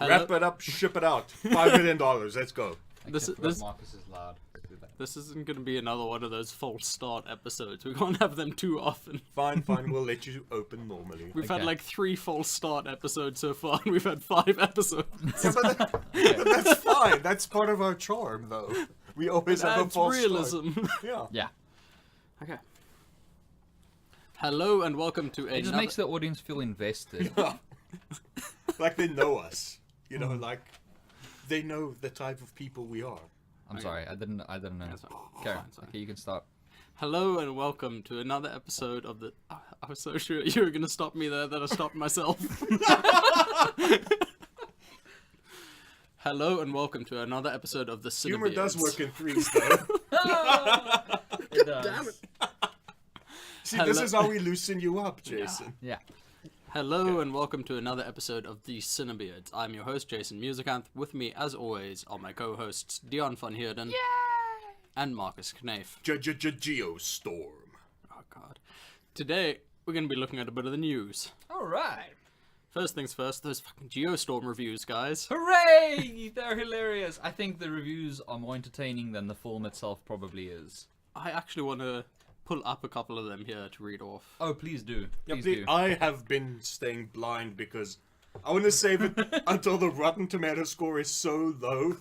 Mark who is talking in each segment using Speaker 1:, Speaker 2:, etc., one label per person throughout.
Speaker 1: Wrap it up, ship it out. $5 million. Let's go.
Speaker 2: This
Speaker 3: Marcus is loud.
Speaker 2: This isn't going to be another one of those false start episodes. We can't have them too often.
Speaker 1: Fine. We'll let you open normally.
Speaker 2: We've had like 3 false start episodes so far, and we've had 5 episodes.
Speaker 1: Yeah, but that's fine. That's part of our charm, though. We always have a
Speaker 2: That's
Speaker 1: false
Speaker 2: realism.
Speaker 1: start. Yeah.
Speaker 3: Yeah.
Speaker 2: Okay. Hello and welcome to
Speaker 3: It just
Speaker 2: another...
Speaker 3: makes the audience feel invested.
Speaker 1: Like they know us. You know, like they know the type of people we are.
Speaker 3: I'm sorry, I didn't know.
Speaker 2: That's fine.
Speaker 3: Karen,
Speaker 2: Fine, sorry.
Speaker 3: okay, you can start.
Speaker 2: Hello and welcome to another episode of the... I was so sure you were going to stop me there that I stopped myself. Hello and welcome to another episode of the CineBeards.
Speaker 1: Humor does work in threes, though.
Speaker 3: It does.
Speaker 2: Damn it.
Speaker 1: See, this is how we loosen you up, Jason.
Speaker 3: Yeah.
Speaker 2: Hello and welcome to another episode of the CineBeards. I'm your host, Jason Musicanth. With me, as always, are my co-hosts, Dion van Heerden and Marcus Knafe.
Speaker 1: Geostorm.
Speaker 2: Oh, God. Today, we're going to be looking at a bit of the news.
Speaker 3: Alright.
Speaker 2: First things first, those fucking Geostorm reviews, guys.
Speaker 3: Hooray! They're hilarious. I think the reviews are more entertaining than the film itself probably is.
Speaker 2: I actually want to pull up a couple of them here to read off.
Speaker 3: Oh, please do.
Speaker 1: Yeah,
Speaker 3: Please
Speaker 1: please,
Speaker 3: do.
Speaker 1: I have been staying blind because I want to save it until the Rotten Tomato score is so low.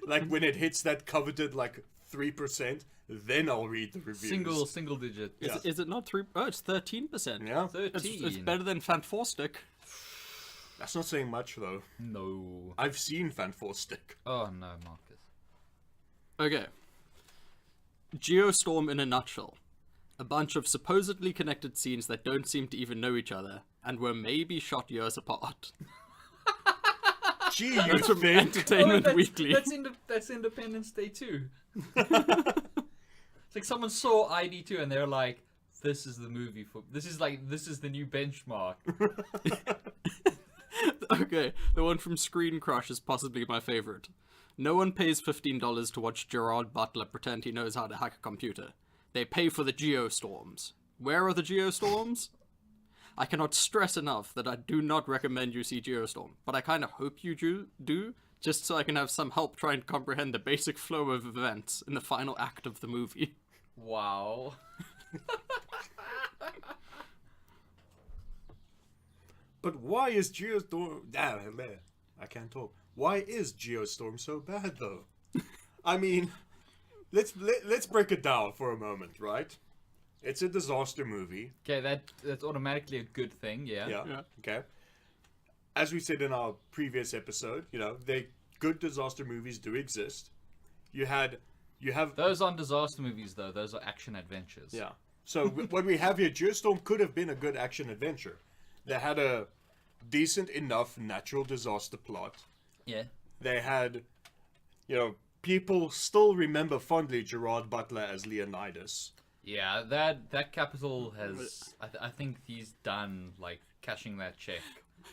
Speaker 1: Like when it hits that coveted like 3%, then I'll read the reviews.
Speaker 3: Single digit.
Speaker 1: Yeah.
Speaker 2: Is it not 3? Oh, it's 13%.
Speaker 1: Yeah,
Speaker 3: 13.
Speaker 2: It's better than Fantastic.
Speaker 1: that's not saying much though.
Speaker 3: No.
Speaker 1: I've seen Fantastic.
Speaker 3: Oh no, Marcus.
Speaker 2: Okay. Geostorm in a nutshell. A bunch of supposedly connected scenes that don't seem to even know each other, and were maybe shot years apart.
Speaker 1: Gee, you
Speaker 2: That's from
Speaker 1: think?
Speaker 2: Entertainment Weekly.
Speaker 3: That's Independence Day 2. It's like someone saw ID2 and they're like, this is the movie for... This is the new benchmark.
Speaker 2: Okay, the one from Screen Crush is possibly my favorite. No one pays $15 to watch Gerard Butler pretend he knows how to hack a computer. They pay for the Geostorms. Where are the Geostorms? I cannot stress enough that I do not recommend you see Geostorm, but I kind of hope you do, just so I can have some help trying to comprehend the basic flow of events in the final act of the movie.
Speaker 3: Wow.
Speaker 1: But why is Geostorm... Damn, I can't talk. Why is Geostorm so bad, though? I mean, let's break it down for a moment, right? It's a disaster movie.
Speaker 3: Okay, that's automatically a good thing, yeah.
Speaker 1: Yeah. Okay. As we said in our previous episode, you know, good disaster movies do exist. You have...
Speaker 3: Those aren't disaster movies, though. Those are action adventures.
Speaker 1: Yeah. So what we have here, Geostorm could have been a good action adventure. They had a decent enough natural disaster plot.
Speaker 3: Yeah.
Speaker 1: They had, you know, people still remember fondly Gerard Butler as Leonidas.
Speaker 3: Yeah, that capital has... I think he's done, like, cashing that check.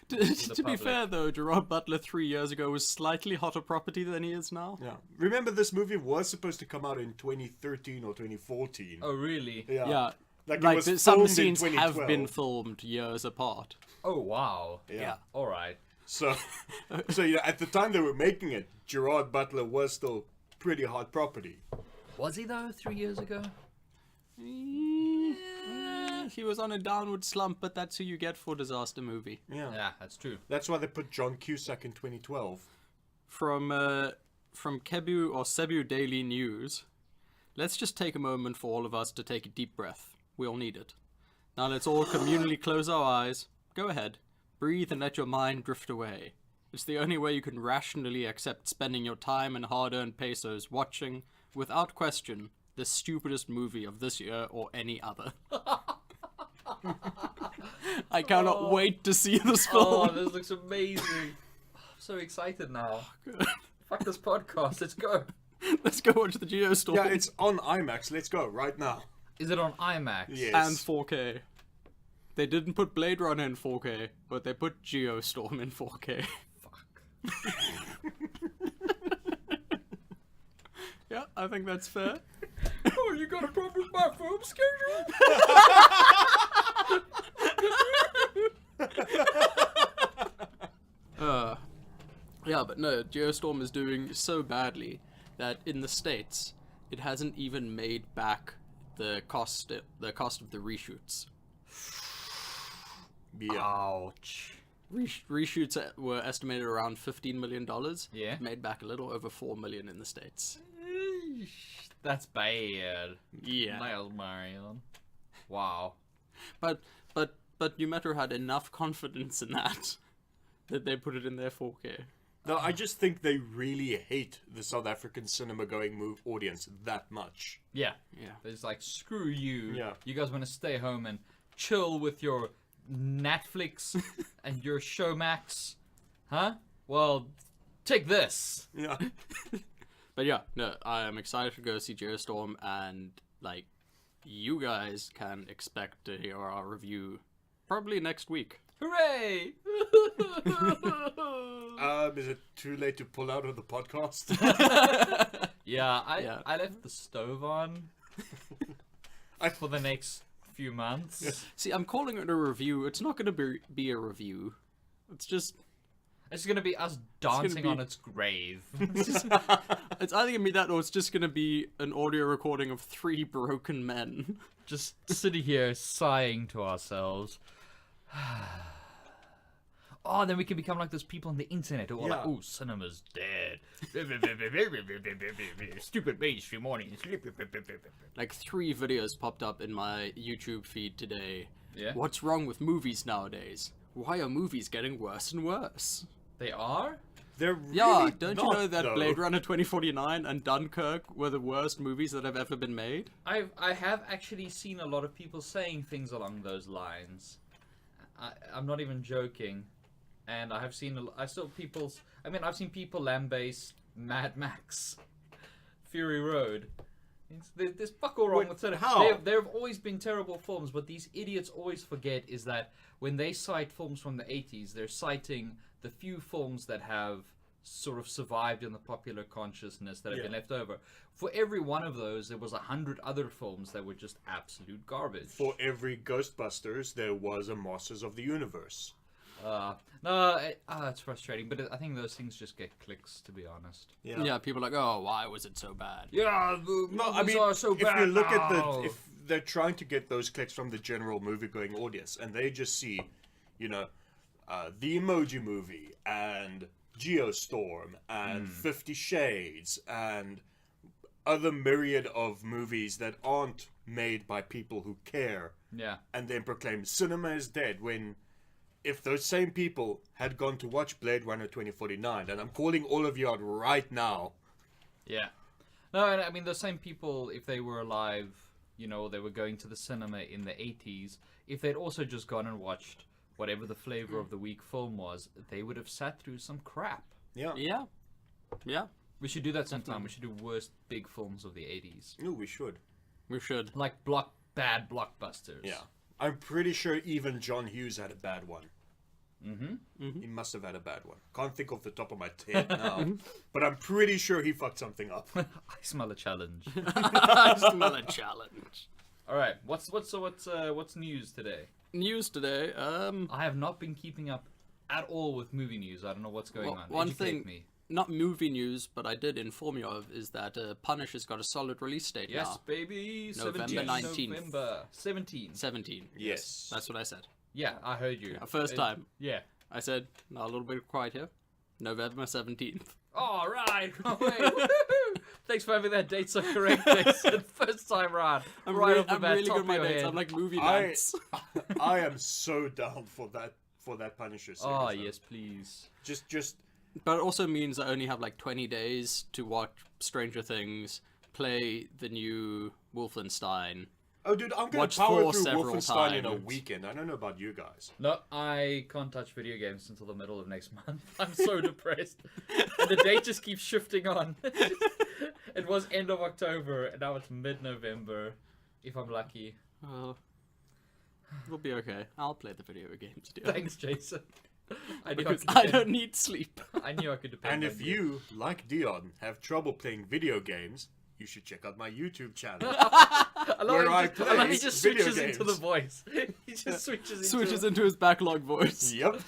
Speaker 2: To be fair, though, Gerard Butler 3 years ago was slightly hotter property than he is now.
Speaker 1: Yeah. Remember, this movie was supposed to come out in 2013 or 2014.
Speaker 3: Oh, really?
Speaker 2: Yeah.
Speaker 1: Like, it
Speaker 2: Like,
Speaker 1: was
Speaker 2: some
Speaker 1: filmed in
Speaker 2: scenes have
Speaker 1: 2012.
Speaker 2: been filmed years apart.
Speaker 3: Oh, wow.
Speaker 1: Yeah.
Speaker 3: Alright.
Speaker 1: So you know, at the time they were making it, Gerard Butler was still pretty hot property.
Speaker 3: Was he, though, 3 years ago?
Speaker 2: He was on a downward slump, but that's who you get for disaster movie.
Speaker 1: Yeah.
Speaker 3: Yeah, that's true.
Speaker 1: That's why they put John Cusack in 2012.
Speaker 2: From Kebu or Cebu Daily News, let's just take a moment for all of us to take a deep breath. We all need it. Now let's all communally close our eyes. Go ahead. Breathe and let your mind drift away. It's the only way you can rationally accept spending your time and hard-earned pesos watching, without question, the stupidest movie of this year or any other. I cannot wait to see this film.
Speaker 3: Oh, this looks amazing. I'm so excited now. Fuck this podcast. Let's go.
Speaker 2: Let's go watch the Geostorm.
Speaker 1: Yeah, it's on IMAX. Let's go right now.
Speaker 3: Is it on IMAX?
Speaker 1: Yes.
Speaker 2: And 4K. They didn't put Blade Runner in 4K, but they put Geostorm in 4K.
Speaker 3: Fuck.
Speaker 2: Yeah, I think that's fair.
Speaker 3: Oh, you got a problem with my film schedule?
Speaker 2: Yeah, but no, Geostorm is doing so badly that in the States, it hasn't even made back the cost of the reshoots.
Speaker 1: Yeah.
Speaker 3: Ouch.
Speaker 2: Reshoots were estimated around $15 million.
Speaker 3: Yeah.
Speaker 2: Made back a little over $4 million in the States.
Speaker 3: That's bad.
Speaker 2: Yeah.
Speaker 3: Miles Marion. Wow.
Speaker 2: But New Metro had enough confidence in that they put it in their 4K.
Speaker 1: No, I just think they really hate the South African cinema-going audience that much.
Speaker 3: Yeah.
Speaker 2: Yeah.
Speaker 3: It's like, screw you.
Speaker 1: Yeah.
Speaker 3: You guys want to stay home and chill with your Netflix and your Showmax? Huh? Well, take this.
Speaker 1: Yeah.
Speaker 2: But yeah, no, I am excited to go see Geostorm, and like, you guys can expect to hear our review probably next week.
Speaker 3: Hooray!
Speaker 1: Is it too late to pull out of the podcast?
Speaker 3: Yeah,
Speaker 2: Yeah.
Speaker 3: I left the stove on for the next few months.
Speaker 2: See, I'm calling it a review. It's not going to be a review. It's just
Speaker 3: It's gonna be us
Speaker 2: gonna
Speaker 3: dancing
Speaker 2: be-
Speaker 3: on its grave.
Speaker 2: it's either going to be that or it's just going to be an audio recording of 3 broken men.
Speaker 3: Just sitting here sighing to ourselves. Oh, then we can become like those people on the internet who are like,
Speaker 1: Yeah.
Speaker 3: "Oh, cinema's dead. Stupid mainstream audience."
Speaker 2: Like 3 videos popped up in my YouTube feed today.
Speaker 3: Yeah.
Speaker 2: What's wrong with movies nowadays? Why are movies getting worse and worse?
Speaker 3: They are?
Speaker 1: They're really
Speaker 2: Yeah, don't you
Speaker 1: not,
Speaker 2: know that
Speaker 1: though.
Speaker 2: Blade Runner 2049 and Dunkirk were the worst movies that have ever been made?
Speaker 3: I have actually seen a lot of people saying things along those lines. I'm not even joking. And I have seen, I've seen people lambaste Mad Max, Fury Road. There's fuck all wrong
Speaker 1: Wait,
Speaker 3: with cinema.
Speaker 1: how?
Speaker 3: There have always been terrible films, but these idiots always forget is that when they cite films from the 80s, they're citing the few films that have sort of survived in the popular consciousness that have been
Speaker 1: Yeah.
Speaker 3: left over. For every one of those, there was 100 other films that were just absolute garbage.
Speaker 1: For every Ghostbusters, there was a Masters of the Universe.
Speaker 3: It's frustrating, but I think those things just get clicks, to be honest.
Speaker 2: Yeah, people are like, oh, why was it so bad?
Speaker 3: Yeah, the
Speaker 1: No, I
Speaker 3: movies
Speaker 1: mean,
Speaker 3: are so
Speaker 1: if
Speaker 3: bad
Speaker 1: you look
Speaker 3: now.
Speaker 1: at if they're trying to get those clicks from the general movie-going audience, and they just see, the Emoji Movie and Geostorm and 50 Shades and other myriad of movies that aren't made by people who care,
Speaker 3: Yeah,
Speaker 1: and then proclaim cinema is dead, when if those same people had gone to watch Blade Runner 2049, and I'm calling all of you out right now.
Speaker 3: yeah. No, and I mean, the same people, if they were alive, they were going to the cinema in the 80s, if they'd also just gone and watched whatever the flavor of the week film was, they would have sat through some crap.
Speaker 1: Yeah.
Speaker 2: Yeah. Yeah,
Speaker 3: We should do that sometime. We should do worst big films of the 80s.
Speaker 1: No, we should.
Speaker 2: we should.
Speaker 3: Like bad blockbusters.
Speaker 1: Yeah. I'm pretty sure even John Hughes had a bad one.
Speaker 3: Mm-hmm.
Speaker 1: He must have had a bad one. Can't think off the top of my head now. But I'm pretty sure he fucked something up.
Speaker 3: I smell a challenge.
Speaker 2: I smell a challenge.
Speaker 3: All right, what's news today?
Speaker 2: News today,
Speaker 3: I have not been keeping up at all with movie news. I don't know what's going on.
Speaker 2: one
Speaker 3: Educate
Speaker 2: thing,
Speaker 3: me.
Speaker 2: not movie news, but I did inform you of, is that Punisher's got a solid release date
Speaker 3: Yes,
Speaker 2: now.
Speaker 3: baby.
Speaker 2: November
Speaker 3: 17th
Speaker 2: 19th.
Speaker 3: November 17.
Speaker 2: 17.
Speaker 1: Yes.
Speaker 2: That's what I said.
Speaker 3: Yeah, I heard you.
Speaker 2: First time.
Speaker 3: Yeah.
Speaker 2: I said, now a little bit quiet here. November 17th.
Speaker 3: All right. Woohoo. Thanks for having that date so correct, Jason. First time round.
Speaker 2: I'm,
Speaker 3: right
Speaker 2: re-
Speaker 3: off the
Speaker 2: I'm
Speaker 3: bat,
Speaker 2: really
Speaker 3: top
Speaker 2: good at my
Speaker 3: of your
Speaker 2: dates.
Speaker 3: head.
Speaker 2: I'm like movie
Speaker 1: I-
Speaker 2: nights.
Speaker 1: I am so down for that Punisher series.
Speaker 3: Oh,
Speaker 1: though.
Speaker 3: yes, please.
Speaker 1: Just
Speaker 2: But it also means I only have like 20 days to watch Stranger Things, play the new Wolfenstein.
Speaker 1: oh, dude, I'm gonna
Speaker 2: Watch
Speaker 1: power
Speaker 2: Thor
Speaker 1: through
Speaker 2: several
Speaker 1: Wolfenstein in a
Speaker 2: times.
Speaker 1: weekend. I don't know about you guys.
Speaker 3: No, I can't touch video games until the middle of next month. I'm so depressed. And the date just keeps shifting on. It was end of October, and now it's mid-November, if I'm lucky.
Speaker 2: Oh, we'll be okay. I'll play the video games, dear.
Speaker 3: Thanks, Jason. I knew
Speaker 2: Because
Speaker 3: I, could
Speaker 2: I
Speaker 3: depend,
Speaker 2: don't need sleep.
Speaker 3: I knew I could depend
Speaker 1: And
Speaker 3: on
Speaker 1: if you, like Dion, have trouble playing video games, you should check out my YouTube channel.
Speaker 3: I love
Speaker 1: where
Speaker 3: how
Speaker 1: I
Speaker 3: he just, I love
Speaker 1: play
Speaker 3: he just
Speaker 1: video
Speaker 3: switches into the
Speaker 1: games.
Speaker 3: voice. He just switches into
Speaker 2: Switches into his backlog voice.
Speaker 1: Yep.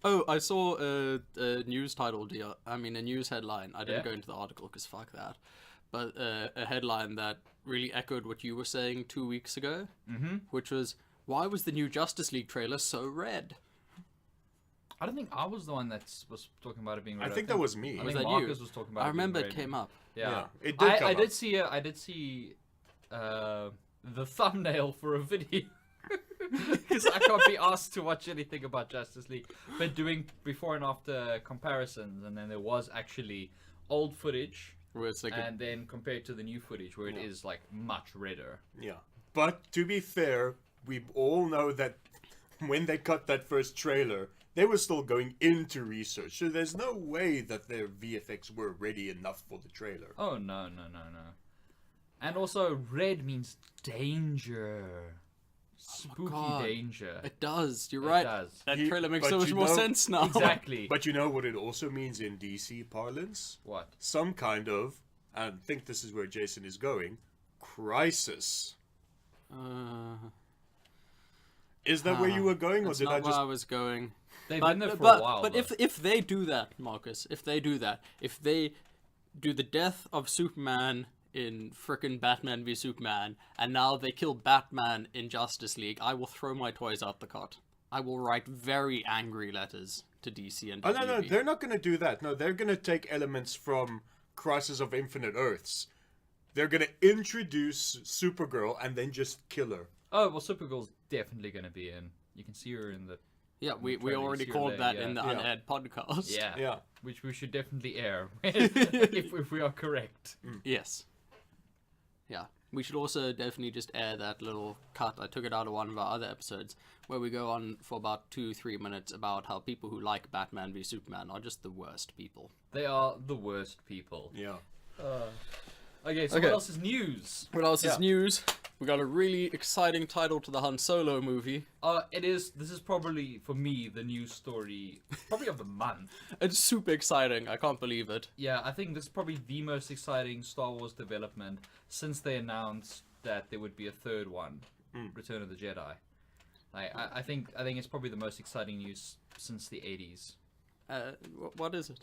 Speaker 2: Oh, I saw a news title deal. I mean, a news headline. I didn't
Speaker 3: Yeah?
Speaker 2: go into the article because fuck that. But a headline that really echoed what you were saying 2 weeks ago, which was, why was the new Justice League trailer so red?
Speaker 3: I don't think I was the one that was talking about it being red.
Speaker 1: I think that was me.
Speaker 3: I
Speaker 2: Was
Speaker 3: think
Speaker 2: that
Speaker 3: Marcus
Speaker 2: you?
Speaker 3: was talking about
Speaker 2: I
Speaker 3: it being
Speaker 2: remember it
Speaker 3: red.
Speaker 2: came up.
Speaker 3: Yeah.
Speaker 1: It did come
Speaker 3: I
Speaker 1: up.
Speaker 3: did see I did see the thumbnail for a video. Because I can't be asked to watch anything about Justice League. But doing before and after comparisons, and then there was actually old footage,
Speaker 2: Where it's like
Speaker 3: and then compared to the new footage, where it is like much redder.
Speaker 1: Yeah. But to be fair, we all know that when they cut that first trailer, they were still going into research. So there's no way that their VFX were ready enough for the trailer.
Speaker 3: Oh no. And also red means danger. Spooky
Speaker 2: God.
Speaker 3: danger.
Speaker 2: it does. You're
Speaker 3: It
Speaker 2: right.
Speaker 3: does.
Speaker 2: That
Speaker 1: You-
Speaker 2: trailer makes
Speaker 1: but
Speaker 2: so much
Speaker 1: you
Speaker 2: more
Speaker 1: know-
Speaker 2: sense now.
Speaker 3: Exactly.
Speaker 1: But you know what it also means in DC parlance?
Speaker 3: What?
Speaker 1: Some kind of, and I think this is where Jason is going, crisis. Is that where you were going, or
Speaker 2: That's
Speaker 1: did
Speaker 2: not
Speaker 1: I
Speaker 2: where
Speaker 1: just...
Speaker 2: I was going.
Speaker 3: They've
Speaker 2: But,
Speaker 3: been there for
Speaker 2: but,
Speaker 3: a while.
Speaker 2: but
Speaker 3: though.
Speaker 2: if they do that, Marcus, if they do the death of Superman in frickin' Batman v Superman, and now they kill Batman in Justice League, I will throw my toys out the cot. I will write very angry letters to DC and
Speaker 1: Oh, no,
Speaker 2: WB.
Speaker 1: they're not going to do that. No, they're going to take elements from Crisis of Infinite Earths. They're going to introduce Supergirl and then just kill her.
Speaker 3: Oh well, Supergirl's definitely going to be in. You can see her in the
Speaker 2: Yeah, we
Speaker 3: trailer, you
Speaker 2: already
Speaker 3: see her
Speaker 2: called
Speaker 3: there,
Speaker 2: that
Speaker 3: yeah.
Speaker 2: in the
Speaker 1: Yeah.
Speaker 2: unaired podcast.
Speaker 3: yeah,
Speaker 1: Yeah.
Speaker 3: which we should definitely air if we are correct.
Speaker 2: Yes. Yeah. We should also definitely just air that little cut. I took it out of one of our other episodes where we go on for about 2-3 minutes about how people who like Batman v Superman are just the worst people.
Speaker 3: They are the worst people.
Speaker 1: Yeah.
Speaker 3: Okay, so
Speaker 2: Okay.
Speaker 3: what else is news?
Speaker 2: What else
Speaker 1: Yeah.
Speaker 2: is news? We got a really exciting title to the Han Solo movie.
Speaker 3: This is probably for me the news story, probably of the month.
Speaker 2: It's super exciting. I can't believe it.
Speaker 3: Yeah, I think this is probably the most exciting Star Wars development since they announced that there would be a third one, Return of the Jedi. I think it's probably the most exciting news since the 80s.
Speaker 2: What is it?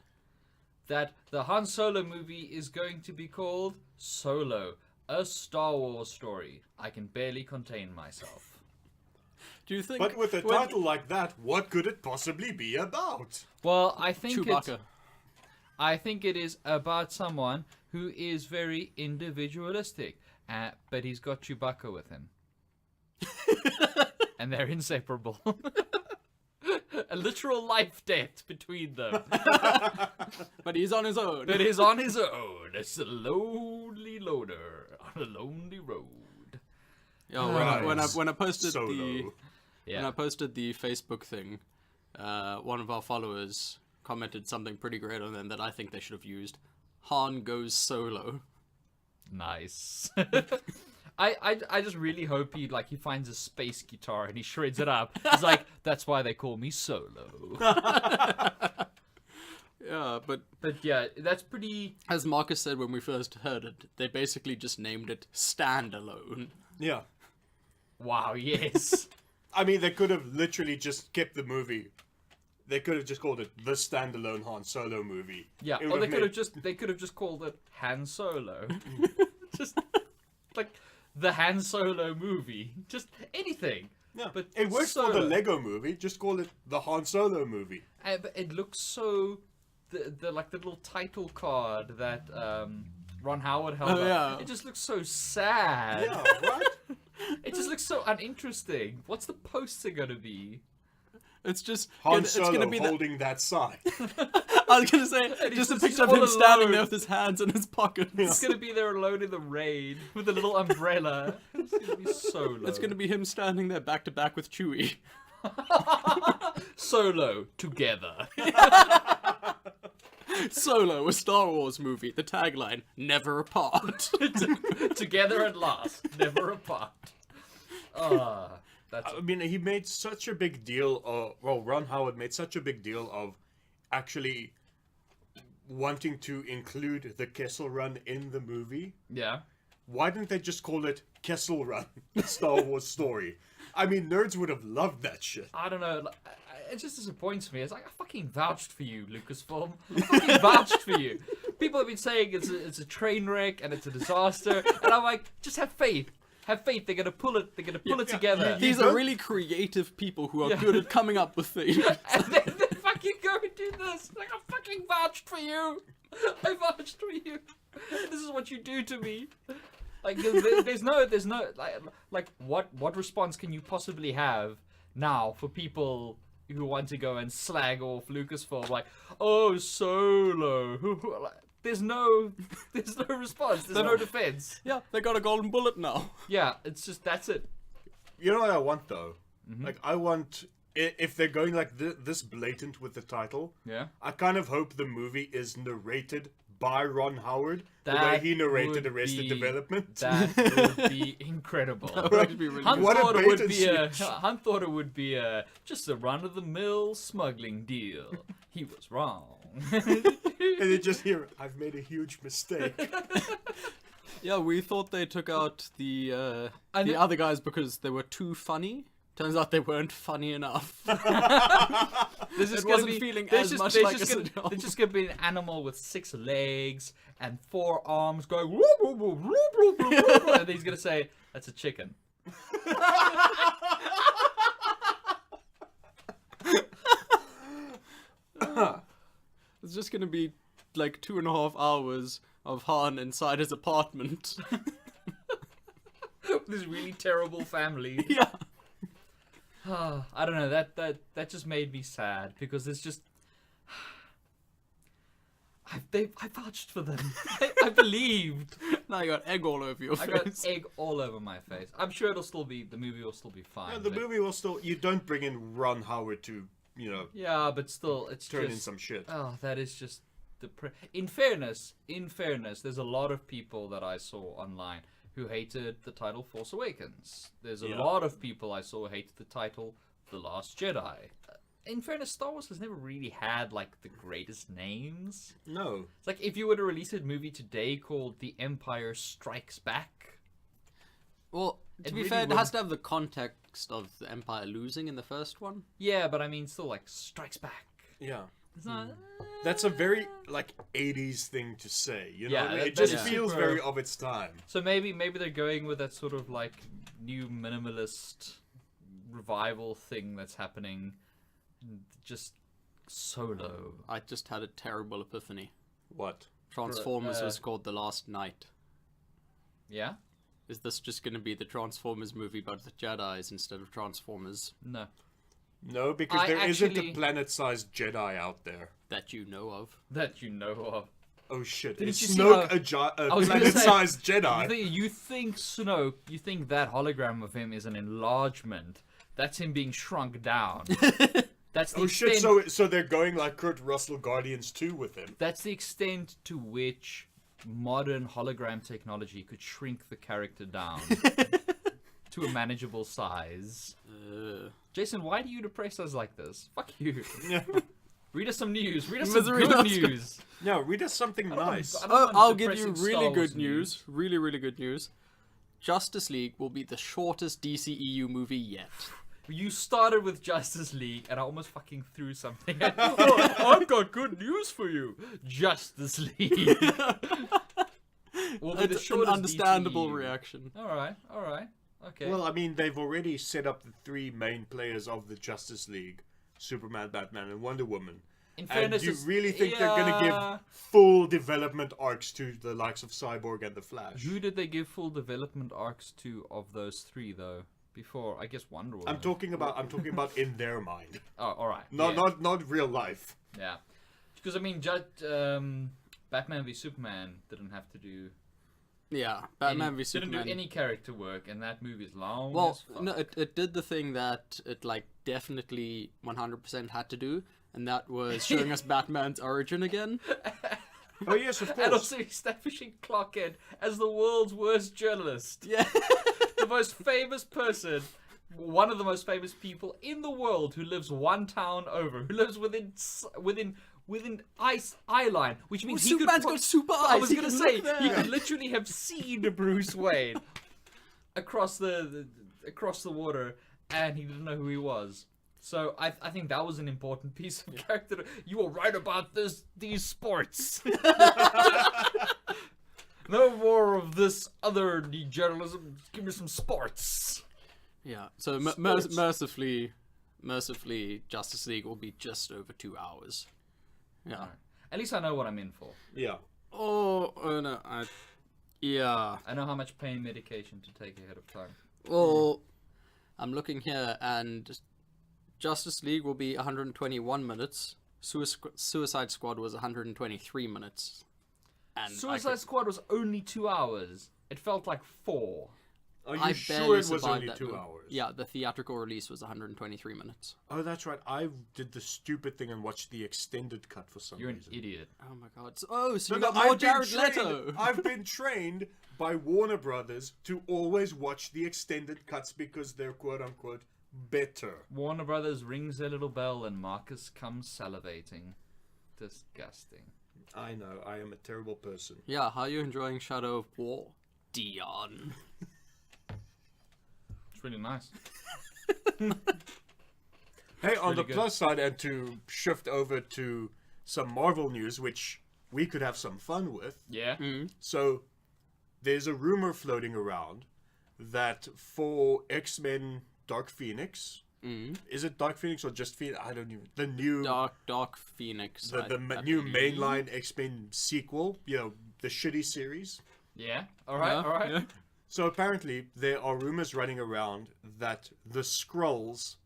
Speaker 3: That the Han Solo movie is going to be called Solo, a Star Wars story. I can barely contain myself.
Speaker 2: Do you think?
Speaker 1: But with a
Speaker 2: when-
Speaker 1: title like that, what could it possibly be about?
Speaker 3: Well, I think
Speaker 2: Chewbacca.
Speaker 3: it is about someone who is very individualistic, but he's got Chewbacca with him. And they're inseparable. A literal life debt between them.
Speaker 2: But he's on his own.
Speaker 3: But he's on his own. It's a lonely loner on a lonely road.
Speaker 2: Yeah, when I posted
Speaker 1: Solo.
Speaker 2: when
Speaker 3: Yeah.
Speaker 2: I posted the Facebook thing, one of our followers commented something pretty great on them that I think they should have used. Han goes solo.
Speaker 3: Nice. I just really hope he finds a space guitar and he shreds it up. He's like, that's why they call me Solo.
Speaker 2: Yeah, but
Speaker 3: But yeah, that's pretty.
Speaker 2: as Marcus said when we first heard it, they basically just named it Standalone.
Speaker 1: Yeah.
Speaker 3: Wow, yes.
Speaker 1: I mean, they could have literally just kept the movie. They could have just called it the standalone Han Solo movie.
Speaker 3: Yeah,
Speaker 1: It
Speaker 3: or
Speaker 1: would
Speaker 3: they
Speaker 1: have
Speaker 3: could have just called it Han Solo. Just like the Han Solo movie. Just anything.
Speaker 1: Yeah,
Speaker 3: But
Speaker 1: it works for the
Speaker 3: Solo.
Speaker 1: Lego movie. Just call it the Han Solo movie.
Speaker 3: But it looks so the little title card that Ron Howard held
Speaker 2: Oh,
Speaker 3: up.
Speaker 2: yeah.
Speaker 3: It just looks so sad.
Speaker 1: Yeah, right?
Speaker 3: It just looks so uninteresting. What's the poster gonna be?
Speaker 2: It's just
Speaker 1: Han
Speaker 2: it's
Speaker 1: Solo
Speaker 2: gonna be the,
Speaker 1: holding that sign.
Speaker 2: I was gonna say just a
Speaker 3: just
Speaker 2: picture of
Speaker 3: all
Speaker 2: him standing
Speaker 3: alone.
Speaker 2: there with his hands in his pockets.
Speaker 3: It's gonna be there alone in the rain with a little umbrella. It's gonna be Solo.
Speaker 2: It's gonna be him standing there back to back with Chewie.
Speaker 3: Solo together.
Speaker 2: Solo, a Star Wars movie. The tagline: never apart.
Speaker 3: Together at last, never apart. That's
Speaker 1: I mean, he made such a big deal of... Well, Ron Howard made such a big deal of actually wanting to include the Kessel Run in the movie.
Speaker 3: yeah.
Speaker 1: Why didn't they just call it Kessel Run, the Star Wars story? I mean, nerds would have loved that shit.
Speaker 3: I don't know. it just disappoints me. It's like, I fucking vouched for you, Lucasfilm. I fucking vouched for you. People have been saying it's a train wreck and it's a disaster, and I'm like, just have faith. Have faith. They're gonna pull it. They're gonna pull it together.
Speaker 2: These are really creative people who are good at coming up with things.
Speaker 3: And then they fucking go and do this. Like, I fucking vouched for you. I vouched for you. This is what you do to me. Like, there's no like what response can you possibly have now for people who want to go and slag off Lucasfilm? Like, oh, Solo. There's no response. There's no defense.
Speaker 2: Yeah, they got a golden bullet now.
Speaker 3: Yeah, it's just that's it.
Speaker 1: You know what I want though? Like I want if they're going like this blatant with the title.
Speaker 3: Yeah.
Speaker 1: I kind of hope the movie is narrated by Ron Howard the way
Speaker 3: That
Speaker 1: he narrated
Speaker 3: would
Speaker 1: Arrested
Speaker 3: be-
Speaker 1: Development.
Speaker 3: That would be incredible.
Speaker 2: That'd be really
Speaker 3: Hunt
Speaker 1: What a
Speaker 3: thought it
Speaker 1: bait
Speaker 3: would
Speaker 1: and
Speaker 3: be a
Speaker 1: switch.
Speaker 3: Hunt thought it would be a just a run-of-the-mill smuggling deal. He was wrong.
Speaker 1: And you just hear, I've made a huge mistake.
Speaker 2: Yeah, we thought they took out the
Speaker 3: And it-
Speaker 2: other guys because they were too funny. Turns out they weren't funny enough.
Speaker 3: This is
Speaker 2: It
Speaker 3: gonna
Speaker 2: wasn't
Speaker 3: be,
Speaker 2: feeling
Speaker 3: there's
Speaker 2: as
Speaker 3: just-
Speaker 2: much
Speaker 3: there's
Speaker 2: like
Speaker 3: just
Speaker 2: a
Speaker 3: gonna,
Speaker 2: sitcom.
Speaker 3: There's just gonna be an animal with 6 legs and 4 arms going whoop, whoop, whoop, whoop, whoop, whoop, whoop, and he's gonna say, "That's a chicken."
Speaker 2: It's just gonna be like 2.5 hours of Han inside his apartment.
Speaker 3: This really terrible family.
Speaker 2: Yeah.
Speaker 3: I don't know. That just made me sad because there's just. I vouched for them. I believed.
Speaker 2: Now you got egg all over your
Speaker 3: I got
Speaker 2: face.
Speaker 3: egg all over my face. I'm sure the movie will still be fine.
Speaker 1: Yeah, the
Speaker 3: but-
Speaker 1: movie will still. You don't bring in Ron Howard to,
Speaker 3: Yeah, but still, it's
Speaker 1: turn in
Speaker 3: just.
Speaker 1: some shit.
Speaker 3: Oh, that is just in fairness, there's a lot of people that I saw online who hated the title Force Awakens. There's a
Speaker 1: Yeah.
Speaker 3: lot of people I saw hated the title The Last Jedi. In fairness, Star Wars has never really had like the greatest names.
Speaker 1: No.
Speaker 3: It's like if you were to release a movie today called The Empire Strikes Back.
Speaker 2: Well,
Speaker 3: It
Speaker 2: to be
Speaker 3: really
Speaker 2: fair, it
Speaker 3: wouldn't-
Speaker 2: has to have the context of the Empire losing in the first one.
Speaker 3: Yeah, but I mean, still like Strikes Back.
Speaker 1: Yeah.
Speaker 3: It's not.
Speaker 1: That's a very, 80s thing to say, you know?
Speaker 3: Yeah,
Speaker 1: what I mean?
Speaker 3: that-
Speaker 1: It just
Speaker 3: that's
Speaker 1: feels
Speaker 3: super-
Speaker 1: very of its time.
Speaker 3: So maybe they're going with that sort of like new minimalist revival thing that's happening. Just Solo.
Speaker 2: I just had a terrible epiphany.
Speaker 1: What?
Speaker 2: Transformers was called The Last Night.
Speaker 3: Yeah?
Speaker 2: Is this just going to be the Transformers movie but with Jedis instead of Transformers
Speaker 3: No.
Speaker 1: No, because
Speaker 3: I
Speaker 1: there not a
Speaker 3: actually-
Speaker 1: planet-sized Jedi out there.
Speaker 2: that you know of?
Speaker 3: That you know of.
Speaker 1: Oh shit,
Speaker 3: Didn't
Speaker 1: is
Speaker 3: you see
Speaker 1: Snoke
Speaker 3: how-
Speaker 1: a
Speaker 3: I was gonna say,
Speaker 1: planet-sized Jedi?
Speaker 3: You think Snoke, you think that hologram of him is an enlargement. That's him being shrunk down. That's the
Speaker 1: Oh shit,
Speaker 3: extent,
Speaker 1: so they're going like Kurt Russell Guardians 2 with him.
Speaker 3: that's the extent to which modern hologram technology could shrink the character down to a manageable size. Jason, why do you depress us like this? Fuck you. Read us some news. Read us some
Speaker 2: Misery
Speaker 3: good
Speaker 2: loves
Speaker 3: news.
Speaker 1: No, read us something nice.
Speaker 3: I don't
Speaker 2: Oh,
Speaker 3: want
Speaker 2: I'll give you
Speaker 3: depressing
Speaker 2: really
Speaker 3: Star Wars
Speaker 2: good news. Really, really good news. Justice League will be the shortest DCEU movie yet.
Speaker 3: You started with Justice League, and I almost fucking threw something at oh, I've got good news for you. Justice League. Will be the
Speaker 2: It's an
Speaker 3: shortest
Speaker 2: understandable
Speaker 3: DCEU.
Speaker 2: reaction.
Speaker 3: Alright. Okay.
Speaker 1: Well, I mean, they've already set up the 3 main players of the Justice League. Superman, Batman, and Wonder Woman.
Speaker 3: in
Speaker 1: And
Speaker 3: fairness,
Speaker 1: you
Speaker 3: it's-
Speaker 1: really think they're going to
Speaker 3: yeah.
Speaker 1: give full development arcs to the likes of Cyborg and the Flash?
Speaker 3: Who did they give full development arcs to of those 3 though? Before, I guess Wonder Woman.
Speaker 1: I'm talking about in their mind,
Speaker 3: Oh, alright.
Speaker 1: not real life.
Speaker 3: Yeah. Because I mean, Batman v Superman didn't have to do.
Speaker 2: Yeah, Batman
Speaker 3: any,
Speaker 2: v Superman.
Speaker 3: Didn't do any character work, and that movie is long.
Speaker 2: Well,
Speaker 3: as fuck.
Speaker 2: no, it did the thing that it like definitely 100% had to do, and that was showing us Batman's origin again.
Speaker 1: Oh yes, of
Speaker 3: And
Speaker 1: course.
Speaker 3: also establishing Clark Kent as the world's worst journalist.
Speaker 2: Yeah.
Speaker 3: The most famous person, one of the most famous people in the world who lives one town over, who lives within eye line, which means he could
Speaker 2: Superman's got super eyes.
Speaker 3: I was
Speaker 2: he
Speaker 3: gonna
Speaker 2: can
Speaker 3: say
Speaker 2: look there.
Speaker 3: he could literally have seen Bruce Wayne across the water, and he didn't know who he was. So I think that was an important piece of character. You were right about these sports. No more of this other journalism. Give me some sports.
Speaker 2: Yeah. So
Speaker 1: Sports.
Speaker 2: mercifully, Justice League will be just over 2 hours. Yeah.
Speaker 3: Alright. At least I know what I'm in for.
Speaker 1: Yeah.
Speaker 2: Oh no. Yeah.
Speaker 3: I know how much pain medication to take ahead of time.
Speaker 2: Well, I'm looking here, and Justice League will be 121 minutes. Suicide Squad was 123 minutes. And
Speaker 3: Suicide Squad was only 2 hours. It felt like 4.
Speaker 1: Are you
Speaker 2: I
Speaker 1: sure
Speaker 2: barely
Speaker 1: it was
Speaker 2: survived
Speaker 1: only
Speaker 2: that
Speaker 1: 2
Speaker 2: movie.
Speaker 1: hours?
Speaker 2: Yeah, the theatrical release was 123 minutes.
Speaker 1: Oh, that's right. I did the stupid thing and watched the extended cut for some
Speaker 3: You're an
Speaker 1: reason.
Speaker 3: idiot.
Speaker 2: Oh my god. So you
Speaker 1: No,
Speaker 2: got
Speaker 1: no,
Speaker 2: more
Speaker 1: I've been
Speaker 2: Jared
Speaker 1: trained-
Speaker 2: Leto!
Speaker 1: I've been trained by Warner Brothers to always watch the extended cuts because they're quote-unquote better.
Speaker 3: Warner Brothers rings their little bell and Marcus comes salivating. Disgusting.
Speaker 1: I know. I am a terrible person.
Speaker 2: Yeah, how are you enjoying Shadow of War? Dion.
Speaker 3: It's really nice.
Speaker 1: Hey, on
Speaker 3: really
Speaker 1: the
Speaker 3: good.
Speaker 1: plus side, and to shift over to some Marvel news, which we could have some fun with.
Speaker 3: Yeah.
Speaker 1: So, there's a rumor floating around that for X-Men Dark Phoenix, is it Dark Phoenix or just Phoenix? I don't even. The new,
Speaker 2: Dark Phoenix.
Speaker 1: the
Speaker 2: I
Speaker 1: new
Speaker 2: believe.
Speaker 1: mainline X-Men sequel. You know, the shitty series.
Speaker 3: Yeah. All right.
Speaker 2: Yeah,
Speaker 3: all right.
Speaker 2: yeah.
Speaker 1: So apparently, there are rumors running around that the Skrulls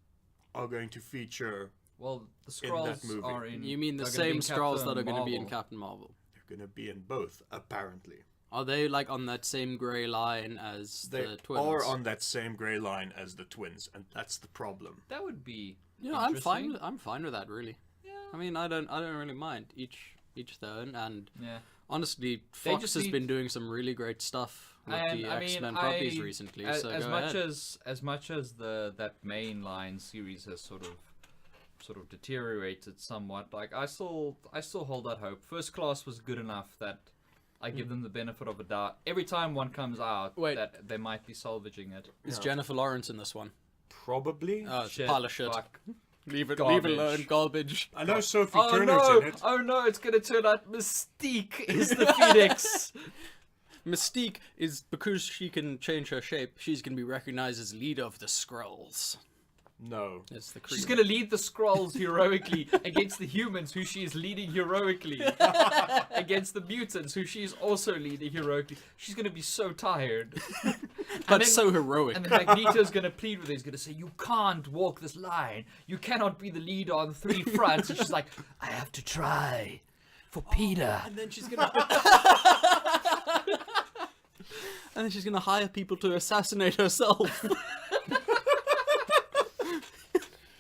Speaker 1: are going to feature.
Speaker 3: Well, the
Speaker 1: In that
Speaker 3: Skrulls
Speaker 1: movie.
Speaker 3: are in.
Speaker 2: You mean the
Speaker 3: are gonna be
Speaker 2: same
Speaker 3: in
Speaker 2: Skrulls that
Speaker 3: Captain
Speaker 2: are going to be in
Speaker 3: Marvel.
Speaker 2: Captain Marvel?
Speaker 1: They're going to be in both, apparently.
Speaker 2: Are they like on that same grey line as
Speaker 1: They
Speaker 2: the twins?
Speaker 1: are on that same grey line as the twins, and that's the problem.
Speaker 3: That would be.
Speaker 2: Yeah, I'm fine.
Speaker 3: interesting.
Speaker 2: I'm fine with that, really.
Speaker 3: Yeah.
Speaker 2: I mean, I don't really mind each their own. And
Speaker 3: Yeah.
Speaker 2: honestly,
Speaker 3: They
Speaker 2: Fox
Speaker 3: just
Speaker 2: has
Speaker 3: need-
Speaker 2: been doing some really great stuff with
Speaker 3: And
Speaker 2: the
Speaker 3: I mean,
Speaker 2: X-Men properties recently. So
Speaker 3: as
Speaker 2: go
Speaker 3: much
Speaker 2: ahead.
Speaker 3: as much as that mainline series has sort of deteriorated somewhat, like I still hold out hope. First Class was good enough that I give them the benefit of a doubt. Every time one comes out,
Speaker 2: Wait.
Speaker 3: that they might be salvaging it.
Speaker 2: Is Jennifer Lawrence in this one?
Speaker 1: Probably.
Speaker 2: Oh, it's
Speaker 3: Shit,
Speaker 2: a pile of shit.
Speaker 3: fuck.
Speaker 2: Leave it
Speaker 3: Garbage.
Speaker 2: alone, garbage.
Speaker 1: I know Sophie
Speaker 3: Oh
Speaker 1: Turner's
Speaker 3: no!
Speaker 1: in it.
Speaker 3: Oh no! It's gonna turn out Mystique is the Phoenix.
Speaker 2: Mystique is, because she can change her shape, she's going to be recognized as leader of the Skrulls.
Speaker 1: No.
Speaker 2: That's the
Speaker 3: She's
Speaker 2: creed.
Speaker 3: gonna lead the Skrulls heroically against the humans, who she is leading heroically, against the mutants, who she is also leading heroically. She's gonna be so tired.
Speaker 2: But
Speaker 3: then-
Speaker 2: so heroic.
Speaker 3: And then Magneto's gonna plead with her. He's gonna say, "You can't walk this line. You cannot be the leader on 3 fronts." And she's like, "I have to try for Peter."
Speaker 2: And then she's gonna and then she's gonna hire people to assassinate herself.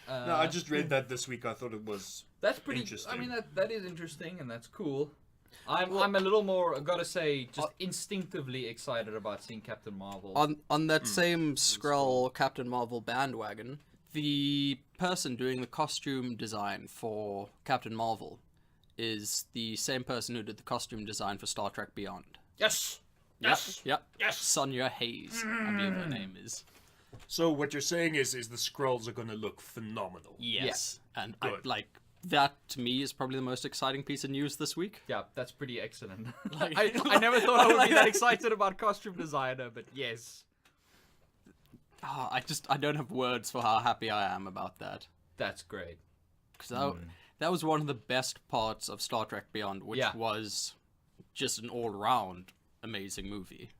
Speaker 1: No, I just read that this week. I thought it was.
Speaker 3: That's pretty.
Speaker 1: Interesting.
Speaker 3: I mean, that is interesting and that's cool. I'm a little more, I gotta say, just instinctively excited about seeing Captain Marvel.
Speaker 2: on that same Skrull Captain Marvel bandwagon, the person doing the costume design for Captain Marvel is the same person who did the costume design for Star Trek Beyond.
Speaker 3: Yes.
Speaker 2: Yep.
Speaker 3: Yes.
Speaker 2: Sonia Hayes, I believe her name is.
Speaker 1: So what you're saying is the Skrulls are going to look phenomenal.
Speaker 2: Yes. And
Speaker 1: Good.
Speaker 2: that to me is probably the most exciting piece of news this week.
Speaker 3: Yeah, that's pretty excellent.
Speaker 2: Like-
Speaker 3: I never thought I would be that excited about costume designer, but yes,
Speaker 2: I don't have words for how happy I am about that.
Speaker 3: that's great.
Speaker 2: Because that was one of the best parts of Star Trek Beyond, which
Speaker 3: Yeah.
Speaker 2: was just an all-round amazing movie.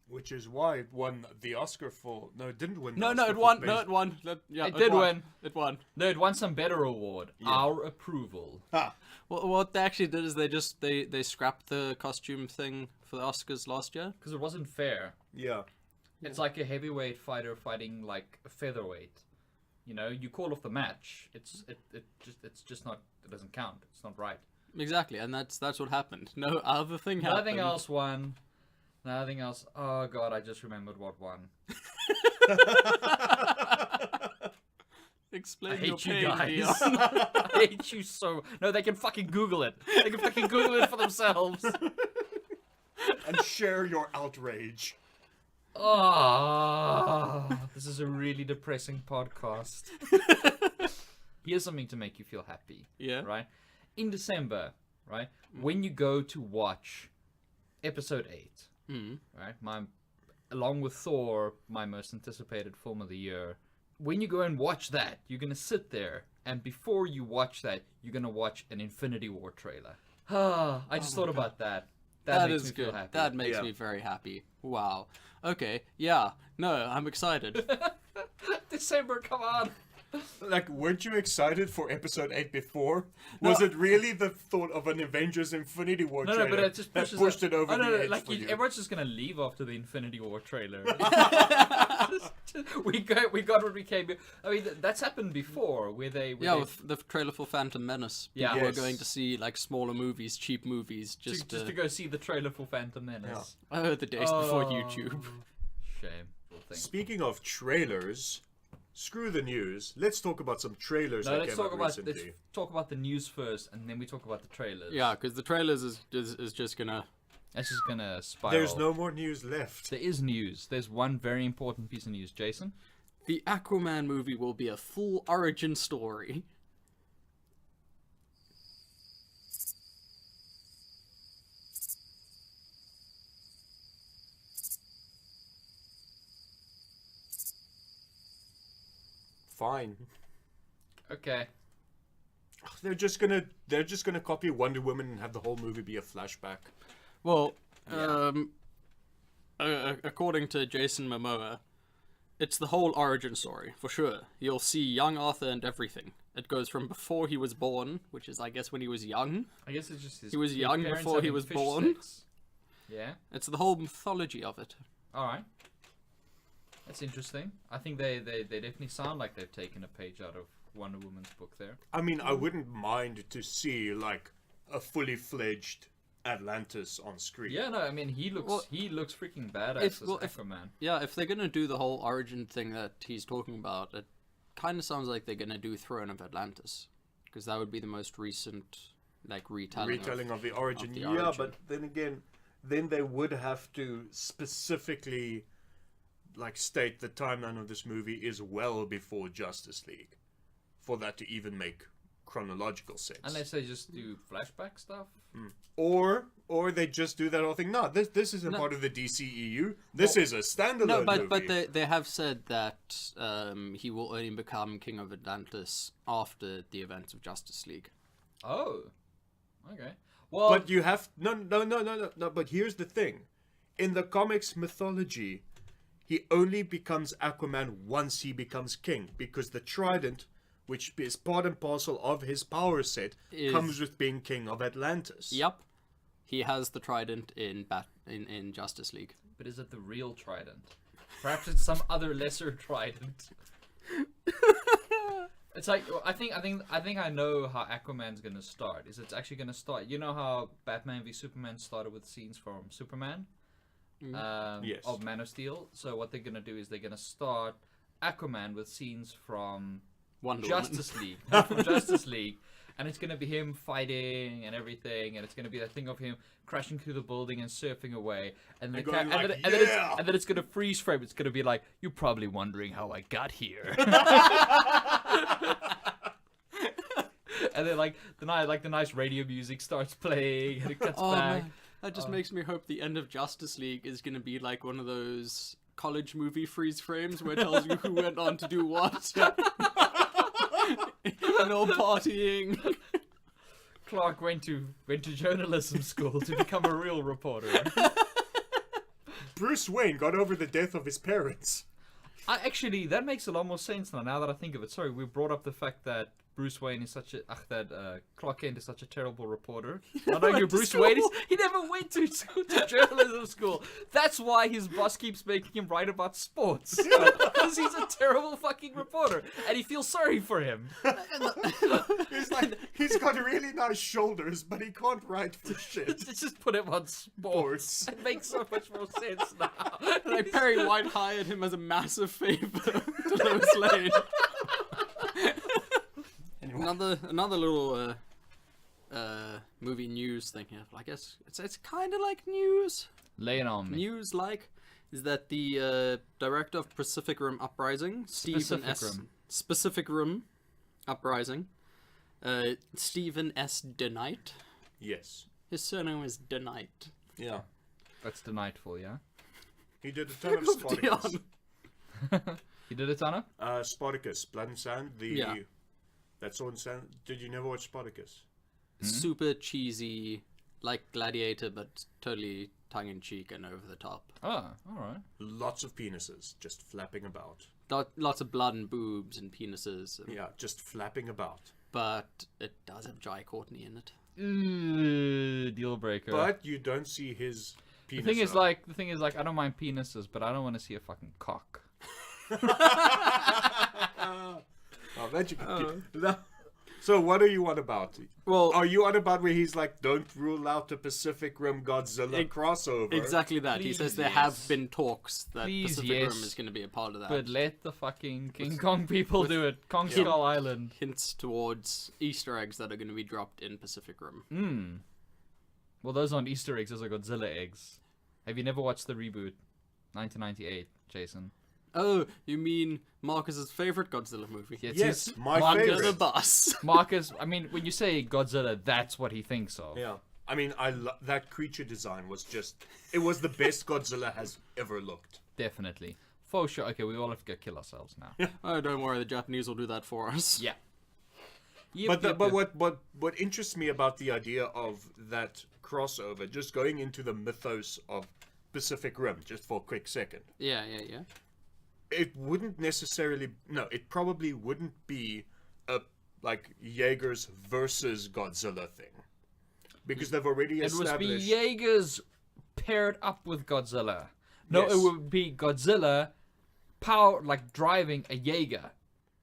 Speaker 1: Which is why it won the Oscar for. No, it didn't win. The
Speaker 2: No,
Speaker 1: Oscar
Speaker 2: it
Speaker 1: for
Speaker 2: won.
Speaker 1: best-
Speaker 2: No, it won.
Speaker 3: It did win.
Speaker 2: It won.
Speaker 3: No, it won some better award. Our approval.
Speaker 1: Ha!
Speaker 2: Well, what they actually did is they scrapped the costume thing for the Oscars last year.
Speaker 3: Because it wasn't fair.
Speaker 1: Yeah.
Speaker 3: It's like a heavyweight fighter fighting like a featherweight. You know, you call off the match. It's just not. It doesn't count. It's not right.
Speaker 2: Exactly, and that's what happened. No other thing happened.
Speaker 3: Nothing else won. Nothing else. Oh god, I just remembered what won.
Speaker 2: Explain
Speaker 3: I
Speaker 2: your
Speaker 3: hate you
Speaker 2: pain,
Speaker 3: guys.
Speaker 2: Dion.
Speaker 3: I hate you so. No, they can fucking Google it. They can fucking Google it for themselves.
Speaker 1: And share your outrage.
Speaker 3: Oh, this is a really depressing podcast. Here's something to make you feel happy.
Speaker 2: Yeah.
Speaker 3: Right? In December, right? When you go to watch episode 8, right? Along with Thor, my most anticipated film of the year. When you go and watch that, you're going to sit there, and before you watch that, you're going to watch an Infinity War trailer. I just thought about that. That makes me feel happy.
Speaker 2: That makes me very happy. Wow. Okay. Yeah. No, I'm excited.
Speaker 3: December, come on.
Speaker 1: Like, weren't you excited for episode 8 before? Was it really the thought of an Avengers Infinity War trailer
Speaker 3: but it just
Speaker 1: that
Speaker 3: pushes
Speaker 1: pushed it over the edge
Speaker 3: like
Speaker 1: for you?
Speaker 3: everyone's just gonna leave after the Infinity War trailer. we got what we came. I mean, that's happened before, where they
Speaker 2: with the trailer for Phantom Menace.
Speaker 3: Yeah.
Speaker 2: People
Speaker 1: Yes.
Speaker 2: are going to see like smaller movies, cheap movies, just
Speaker 3: to go see the trailer for Phantom Menace.
Speaker 2: Oh, the days before YouTube.
Speaker 3: Shame. Poor thing.
Speaker 1: Speaking of trailers, screw the news. Let's talk about some trailers
Speaker 3: No,
Speaker 1: that
Speaker 3: let's
Speaker 1: came
Speaker 3: talk
Speaker 1: out
Speaker 3: about
Speaker 1: recently.
Speaker 3: the news first, and then we talk about the trailers.
Speaker 2: Yeah, because the trailers is just gonna.
Speaker 3: That's just gonna spiral.
Speaker 1: There's no more news left.
Speaker 3: There is news. There's one very important piece of news, Jason.
Speaker 2: The Aquaman movie will be a full origin story.
Speaker 1: Fine.
Speaker 3: Okay.
Speaker 1: They're just gonna copy Wonder Woman and have the whole movie be a flashback.
Speaker 2: Well, according to Jason Momoa, it's the whole origin story, for sure. You'll see young Arthur and everything. It goes from before he was born, which is, I guess, when he was young.
Speaker 3: I guess it's just his
Speaker 2: He was young
Speaker 3: parents
Speaker 2: before he
Speaker 3: having
Speaker 2: was
Speaker 3: fish
Speaker 2: born.
Speaker 3: sticks. Yeah.
Speaker 2: It's the whole mythology of it.
Speaker 3: All right. That's interesting. I think they definitely sound like they've taken a page out of Wonder Woman's book there.
Speaker 1: I mean, I wouldn't mind to see like a fully fledged Atlantis on screen.
Speaker 3: Yeah, no, I mean he looks freaking badass
Speaker 2: if-
Speaker 3: as
Speaker 2: well, if-
Speaker 3: Aquaman.
Speaker 2: Yeah, if they're gonna do the whole origin thing that he's talking about, it kind of sounds like they're gonna do Throne of Atlantis, because that would be the most recent, like, retelling
Speaker 1: of the origin.
Speaker 2: the
Speaker 1: Yeah,
Speaker 2: origin.
Speaker 1: but then again, then they would have to specifically like state the timeline of this movie is well before Justice League for that to even make chronological sense.
Speaker 3: Unless they just do flashback stuff.
Speaker 1: Or they just do that whole thing. No, this isn't part of the DCEU. This is a standalone
Speaker 2: No,
Speaker 1: movie.
Speaker 2: but they have said that he will only become King of Atlantis after the events of Justice League.
Speaker 3: Oh. Okay. Well,
Speaker 1: But you have no. But here's the thing: in the comics mythology, he only becomes Aquaman once he becomes king, because the trident, which is part and parcel of his power set, comes with being king of Atlantis.
Speaker 2: Yep, he has the trident in Justice League.
Speaker 3: but is it the real trident? Perhaps it's some other lesser trident. It's like I think I know how Aquaman's gonna start. It's actually gonna start. You know how Batman v Superman started with scenes from Superman,
Speaker 1: Yes.
Speaker 3: of Man of Steel. So what they're gonna do is they're gonna start Aquaman with scenes from
Speaker 2: Wonder
Speaker 3: Justice League, no, from Justice League, and it's gonna be him fighting and everything, and it's gonna be that thing of him crashing through the building and surfing away, and then
Speaker 1: going like,
Speaker 3: and then it's gonna freeze frame. It's gonna be like, you're probably wondering how I got here. And then like the nice radio music starts playing, and it cuts back.
Speaker 2: Man. That just makes me hope the end of Justice League is going to be like one of those college movie freeze frames where it tells you who went on to do what. And all partying.
Speaker 3: Clark went to journalism school to become a real reporter.
Speaker 1: Bruce Wayne got over the death of his parents.
Speaker 3: That makes a lot more sense now that I think of it. Sorry, we brought up the fact that Bruce Wayne is Clark Kent is such a terrible reporter. Not only Bruce Wayne is, he never went to journalism school. That's why his boss keeps making him write about sports. Because he's a terrible fucking reporter. And he feels sorry for him.
Speaker 1: He's like, he's got really nice shoulders, but he can't write for shit.
Speaker 3: Just put him on sports. It makes so much more sense now.
Speaker 2: Like Perry White hired him as a massive favor to Lois Lane. Another little movie news thing here. I guess it's kind of like news.
Speaker 3: Lay it on me.
Speaker 2: News like is that the director of Pacific Rim Uprising, Stephen S. Pacific Rim Uprising. Stephen S. DeKnight.
Speaker 1: Yes.
Speaker 2: His surname is DeKnight.
Speaker 1: Yeah.
Speaker 3: That's delightful, yeah?
Speaker 1: He did a ton of Spartacus.
Speaker 3: You did a ton of?
Speaker 1: Spartacus, Blood and Sand.
Speaker 2: Yeah.
Speaker 1: That Sword and Sand. Did you never watch Spartacus?
Speaker 2: Super cheesy, like Gladiator, but totally tongue-in-cheek and over the top.
Speaker 3: Oh, alright.
Speaker 1: Lots of penises just flapping about.
Speaker 2: Lots of blood and boobs and penises.
Speaker 1: Yeah, just flapping about.
Speaker 2: But it does have Jai Courtney in it.
Speaker 3: Deal breaker.
Speaker 1: But you don't see his penis.
Speaker 3: the thing is like, I don't mind penises, but I don't want to see a fucking cock.
Speaker 1: Oh, that you can So what are you on about?
Speaker 2: Well,
Speaker 1: Are you on about where he's like, don't rule out the Pacific Rim Godzilla crossover?
Speaker 2: exactly that. He says
Speaker 3: Please,
Speaker 2: there
Speaker 3: yes.
Speaker 2: have been talks that
Speaker 3: Please,
Speaker 2: Pacific
Speaker 3: yes.
Speaker 2: Rim is going to be a part of that.
Speaker 3: But let the fucking King Kong people do it. Kong Skull Island.
Speaker 2: Hints towards Easter eggs that are going to be dropped in Pacific Rim.
Speaker 3: Well, those aren't Easter eggs, those are Godzilla eggs. Have you never watched the reboot? 1998, Jason.
Speaker 2: Oh, you mean Marcus's favorite Godzilla movie?
Speaker 1: Yes, my
Speaker 3: Marcus-
Speaker 2: Under the
Speaker 1: favorite.
Speaker 2: bus.
Speaker 3: Marcus, I mean, when you say Godzilla, that's what he thinks of.
Speaker 1: Yeah. I mean, that creature design was just... It was the best Godzilla has ever looked.
Speaker 3: Definitely. For sure. Okay, we all have to go kill ourselves now.
Speaker 2: Oh, don't worry, the Japanese will do that for us.
Speaker 3: Yeah.
Speaker 1: But what interests me about the idea of that crossover, just going into the mythos of Pacific Rim, just for a quick second,
Speaker 2: Yeah.
Speaker 1: it wouldn't necessarily... No, it probably wouldn't be a, like, Jaegers versus Godzilla thing. Because they've already
Speaker 3: It would
Speaker 1: established...
Speaker 3: be Jaegers paired up with Godzilla. No,
Speaker 1: Yes.
Speaker 3: it would be Godzilla driving a Jaeger.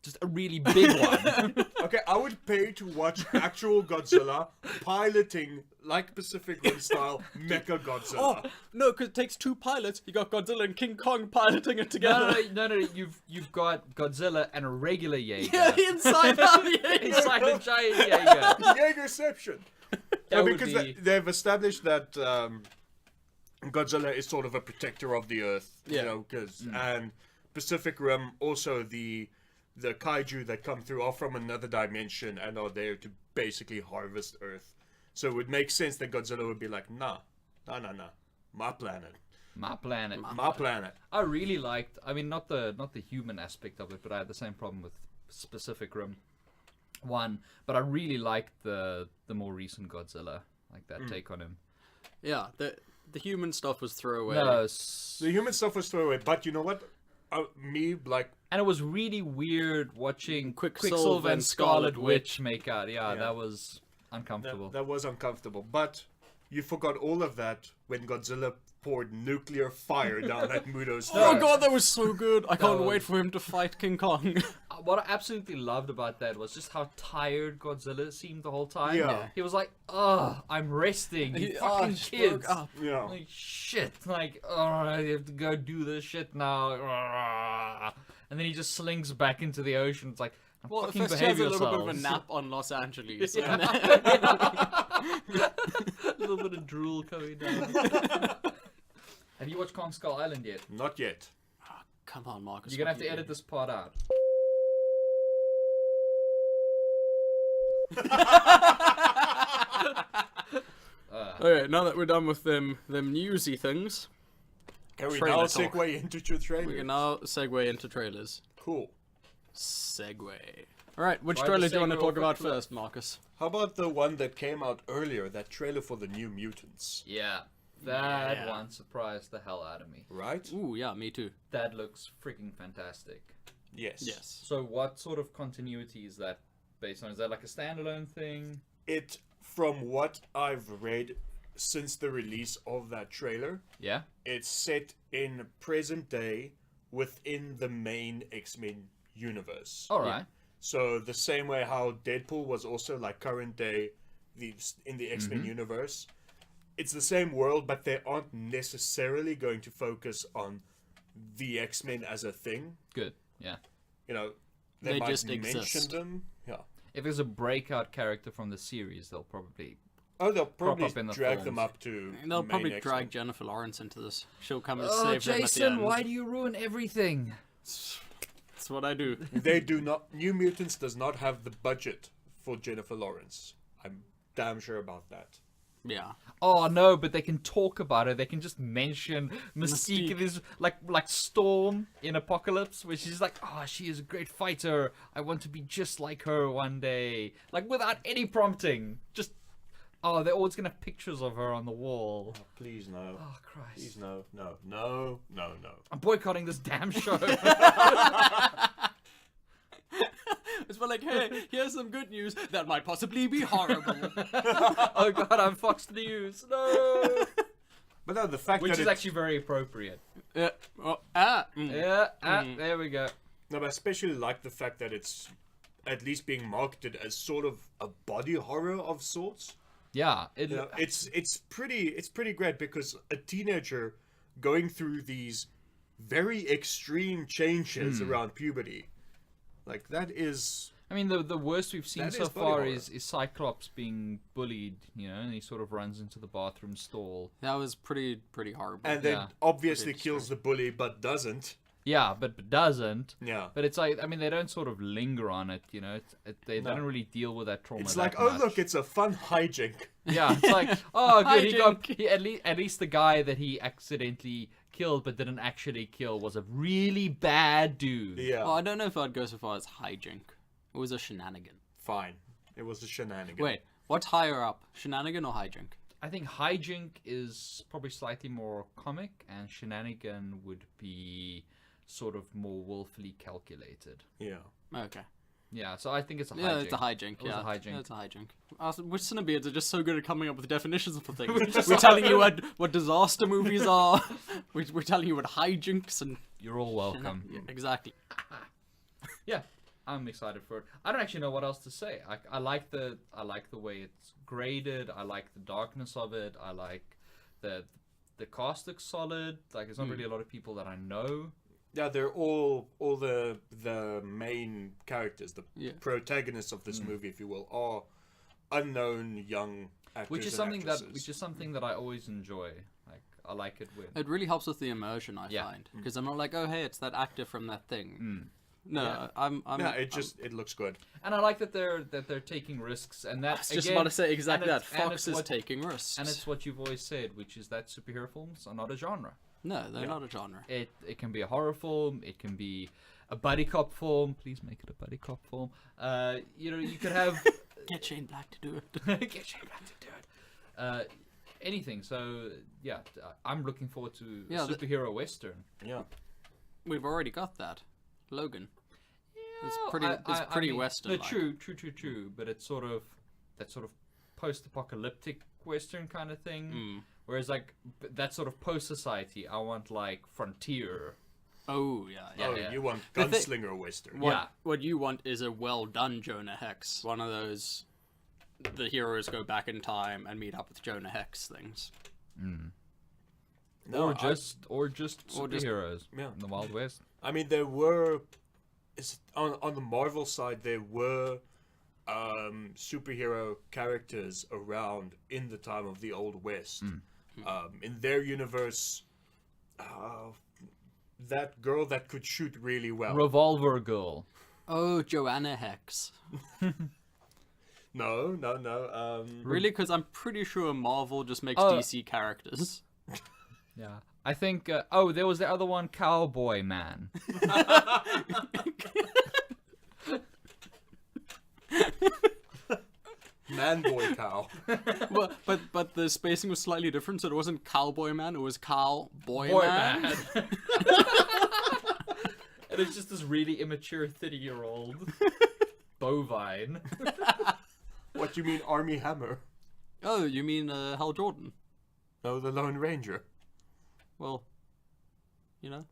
Speaker 3: Just a really big one.
Speaker 1: Okay, I would pay to watch actual Godzilla piloting, like Pacific Rim style, Mecha Godzilla.
Speaker 2: Oh, no, because it takes two pilots. You got Godzilla and King Kong piloting it together.
Speaker 3: No, you've got Godzilla and a regular Jaeger.
Speaker 2: Yeah, inside out.
Speaker 3: It's like a giant Jaeger.
Speaker 1: Jaegerception.
Speaker 3: That would
Speaker 1: because
Speaker 3: be-
Speaker 1: they've established that Godzilla is sort of a protector of the Earth,
Speaker 2: Yeah.
Speaker 1: you know, and Pacific Rim also the kaiju that come through are from another dimension and are there to basically harvest Earth. So it would make sense that Godzilla would be like, nah, my planet,
Speaker 3: My planet.
Speaker 1: my planet.
Speaker 3: I really liked. I mean, not the human aspect of it, but I had the same problem with Pacific Rim 1. But I really liked the more recent Godzilla, like that take on him.
Speaker 2: Yeah, the human stuff was throwaway.
Speaker 3: No,
Speaker 1: The human stuff was throwaway, but you know what?
Speaker 3: and it was really weird watching
Speaker 2: Quicksilver
Speaker 3: and
Speaker 2: and
Speaker 3: Scarlet
Speaker 2: Scarlet
Speaker 3: Witch make out. Yeah, that was uncomfortable.
Speaker 1: that was uncomfortable. But you forgot all of that when Godzilla poured nuclear fire down at Muto's throat.
Speaker 2: Oh god, that was so good. I can't
Speaker 3: was-
Speaker 2: wait for him to fight King Kong.
Speaker 3: What I absolutely loved about that was just how tired Godzilla seemed the whole time.
Speaker 1: Yeah.
Speaker 3: He was like, "Ugh, I'm resting. You fucking
Speaker 2: just
Speaker 3: kids."
Speaker 2: broke up.
Speaker 1: Yeah.
Speaker 3: Like, shit. Like, I have to go do this shit now. And then he just slings back into the ocean. It's like,
Speaker 2: Well,
Speaker 3: fucking
Speaker 2: first he has
Speaker 3: behave
Speaker 2: a little bit of a
Speaker 3: yourselves.
Speaker 2: nap on Los Angeles.
Speaker 3: Yeah.
Speaker 2: and then-
Speaker 3: A little bit of drool coming down. Have you watched Kong Skull Island yet?
Speaker 1: Not yet.
Speaker 2: Come on, Marcus.
Speaker 3: You're gonna have
Speaker 2: what
Speaker 3: to
Speaker 2: are you
Speaker 3: edit this part out.
Speaker 2: Okay, now that we're done with them newsy things,
Speaker 1: Can we
Speaker 2: Trailer
Speaker 1: now
Speaker 2: talk.
Speaker 1: segue into your trailer?
Speaker 2: we can now segue into trailers.
Speaker 1: Cool.
Speaker 2: Segue. Alright, which
Speaker 3: Why the
Speaker 2: trailer do you want to
Speaker 3: segue
Speaker 2: talk
Speaker 3: off a
Speaker 2: about
Speaker 3: cliff?
Speaker 2: first, Marcus?
Speaker 1: How about the one that came out earlier, that trailer for the New Mutants?
Speaker 3: Yeah. That
Speaker 2: Yeah.
Speaker 3: one surprised the hell out of me.
Speaker 1: Right?
Speaker 2: Ooh, yeah, me too.
Speaker 3: That looks freaking fantastic.
Speaker 1: Yes.
Speaker 2: Yes.
Speaker 3: So what sort of continuity is that based on? Is that like a standalone thing?
Speaker 1: It, from what I've read since the release of that trailer,
Speaker 3: Yeah?
Speaker 1: it's set in present day within the main X-Men universe.
Speaker 3: Alright.
Speaker 1: So the same way how Deadpool was also like current day in the X-Men
Speaker 3: Mm-hmm.
Speaker 1: universe, it's the same world, but they aren't necessarily going to focus on the X-Men as a thing.
Speaker 3: Good. Yeah.
Speaker 1: You know,
Speaker 2: They
Speaker 1: might
Speaker 2: just
Speaker 1: mention
Speaker 2: exist.
Speaker 1: them. Yeah.
Speaker 3: If there's a breakout character from the series, they'll probably...
Speaker 1: Oh, they'll probably
Speaker 3: up in the
Speaker 1: drag them
Speaker 3: films.
Speaker 1: up to.
Speaker 2: They'll
Speaker 1: main
Speaker 2: probably
Speaker 1: X-Men.
Speaker 2: drag Jennifer Lawrence into this. She'll come and
Speaker 3: Oh,
Speaker 2: save them at the
Speaker 3: Jason,
Speaker 2: end.
Speaker 3: why do you ruin everything?
Speaker 2: It's That's what I do.
Speaker 1: They do not. New Mutants does not have the budget for Jennifer Lawrence. I'm damn sure about that.
Speaker 2: Yeah.
Speaker 3: Oh no, but they can talk about it. They can just mention Mystique.
Speaker 2: Mystique.
Speaker 3: This like Storm in Apocalypse, where she's like, "Oh, she is a great fighter. I want to be just like her one day." Like without any prompting, just they're always gonna have pictures of her on the wall.
Speaker 1: Oh, please no.
Speaker 3: Oh Christ!
Speaker 1: Please no.
Speaker 3: I'm boycotting this damn show.
Speaker 2: It's more like, hey, here's some good news that might possibly be horrible.
Speaker 3: Oh God, I'm Fox News. No.
Speaker 1: But no, the fact
Speaker 3: Which
Speaker 1: that
Speaker 3: is actually very appropriate.
Speaker 2: Yeah.
Speaker 3: There we go.
Speaker 1: No, but I especially like the fact that it's at least being marketed as sort of a body horror of sorts.
Speaker 3: Yeah,
Speaker 1: You know, it's pretty great because a teenager going through these very extreme changes around puberty, like that is.
Speaker 3: I mean, the worst we've seen
Speaker 1: That
Speaker 3: so
Speaker 1: is body
Speaker 3: far
Speaker 1: horror.
Speaker 3: is Cyclops being bullied, and he sort of runs into the bathroom stall.
Speaker 2: That was pretty horrible.
Speaker 1: And then
Speaker 3: Yeah.
Speaker 1: obviously
Speaker 2: Pretty
Speaker 1: kills the bully, but doesn't.
Speaker 3: Yeah, but doesn't.
Speaker 1: Yeah.
Speaker 3: But it's like, I mean, they don't sort of linger on it, they
Speaker 1: No.
Speaker 3: don't really deal with that trauma.
Speaker 1: It's
Speaker 3: that
Speaker 1: like, oh
Speaker 3: much.
Speaker 1: look, it's a fun hijink.
Speaker 3: Yeah, it's like, oh good,
Speaker 2: Hijink.
Speaker 3: at least the guy that he accidentally killed but didn't actually kill was a really bad dude.
Speaker 1: Yeah.
Speaker 2: Well, I don't know if I'd go so far as hijink. It was a shenanigan.
Speaker 1: Fine. It was a shenanigan.
Speaker 2: Wait, what's higher up? Shenanigan or hijink?
Speaker 3: I think hijink is probably slightly more comic, and shenanigan would be sort of more willfully calculated.
Speaker 1: Yeah.
Speaker 2: Okay.
Speaker 3: Yeah, so I think it's a hijink.
Speaker 2: Yeah, it's a hijink.
Speaker 3: It was
Speaker 2: Yeah,
Speaker 3: a hijink.
Speaker 2: Yeah, it's a hijink. Which CineBeards are just so good at coming up with definitions for things. We're telling you what disaster movies are. We're telling you what hijinks and.
Speaker 3: You're all welcome.
Speaker 2: Yeah, exactly.
Speaker 3: Yeah, I'm excited for it. I don't actually know what else to say. I like the way it's graded. I like the darkness of it. I like the cast looks solid. Like there's not really a lot of people that I know.
Speaker 1: Yeah, they're all the main characters, the
Speaker 2: Yeah.
Speaker 1: protagonists of this movie, if you will, are unknown young actors.
Speaker 3: Which is
Speaker 1: and
Speaker 3: something that I always enjoy. Like I like it when
Speaker 2: It really helps with the immersion, I
Speaker 3: Yeah.
Speaker 2: find, because I'm not like, oh hey, it's that actor from that thing. No,
Speaker 3: Yeah.
Speaker 2: I'm.
Speaker 1: Yeah, it looks good.
Speaker 3: and I like that they're taking risks, and
Speaker 2: I
Speaker 3: that's
Speaker 2: was just
Speaker 3: again,
Speaker 2: about to say exactly
Speaker 3: and
Speaker 2: that.
Speaker 3: it's- and
Speaker 2: Fox
Speaker 3: it's
Speaker 2: is
Speaker 3: what-
Speaker 2: taking risks.
Speaker 3: and it's what you've always said, which is that superhero films are not a genre.
Speaker 2: No, they're
Speaker 1: Yeah.
Speaker 2: not a genre.
Speaker 3: It can be a horror film. It can be a buddy cop film. Please make it a buddy cop film. You could have
Speaker 2: Get Shane Black to do it.
Speaker 3: get Shane Black to do it. Anything. So yeah, I'm looking forward to
Speaker 2: Yeah,
Speaker 3: a superhero western.
Speaker 1: Yeah.
Speaker 2: We've already got that. Logan. It's
Speaker 3: Well,
Speaker 2: pretty. It's pretty
Speaker 3: mean,
Speaker 2: western.
Speaker 3: No, true. But it's sort of that sort of post-apocalyptic western kind of thing. Whereas like that sort of post-society, I want like frontier.
Speaker 2: Oh yeah.
Speaker 1: Oh,
Speaker 3: yeah.
Speaker 1: you want
Speaker 2: The thi-
Speaker 1: gunslinger western?
Speaker 2: What,
Speaker 3: Yeah.
Speaker 2: what you want is a well done Jonah Hex. One of those the heroes go back in time and meet up with Jonah Hex things.
Speaker 1: No,
Speaker 3: or just superheroes
Speaker 1: yeah.
Speaker 3: in the Wild West.
Speaker 1: I mean, there were on the Marvel side, there were superhero characters around in the time of the Old West. In their universe, that girl that could shoot really well.
Speaker 3: Revolver Girl.
Speaker 2: Oh, Joanna Hex.
Speaker 1: No.
Speaker 2: Really? Because I'm pretty sure Marvel just makes
Speaker 3: Oh.
Speaker 2: DC characters.
Speaker 3: Yeah. I think, there was the other one, Cowboy Man.
Speaker 1: Man-boy cow.
Speaker 2: Well, but the spacing was slightly different, so it wasn't Cowboy Man, it was Cowboy
Speaker 3: Boy
Speaker 2: Man.
Speaker 3: Man. And it's just this really immature 30-year-old bovine.
Speaker 1: What you mean, Army Hammer?
Speaker 2: Oh, you mean Hal Jordan?
Speaker 1: No, the Lone Ranger.
Speaker 2: Well, you know.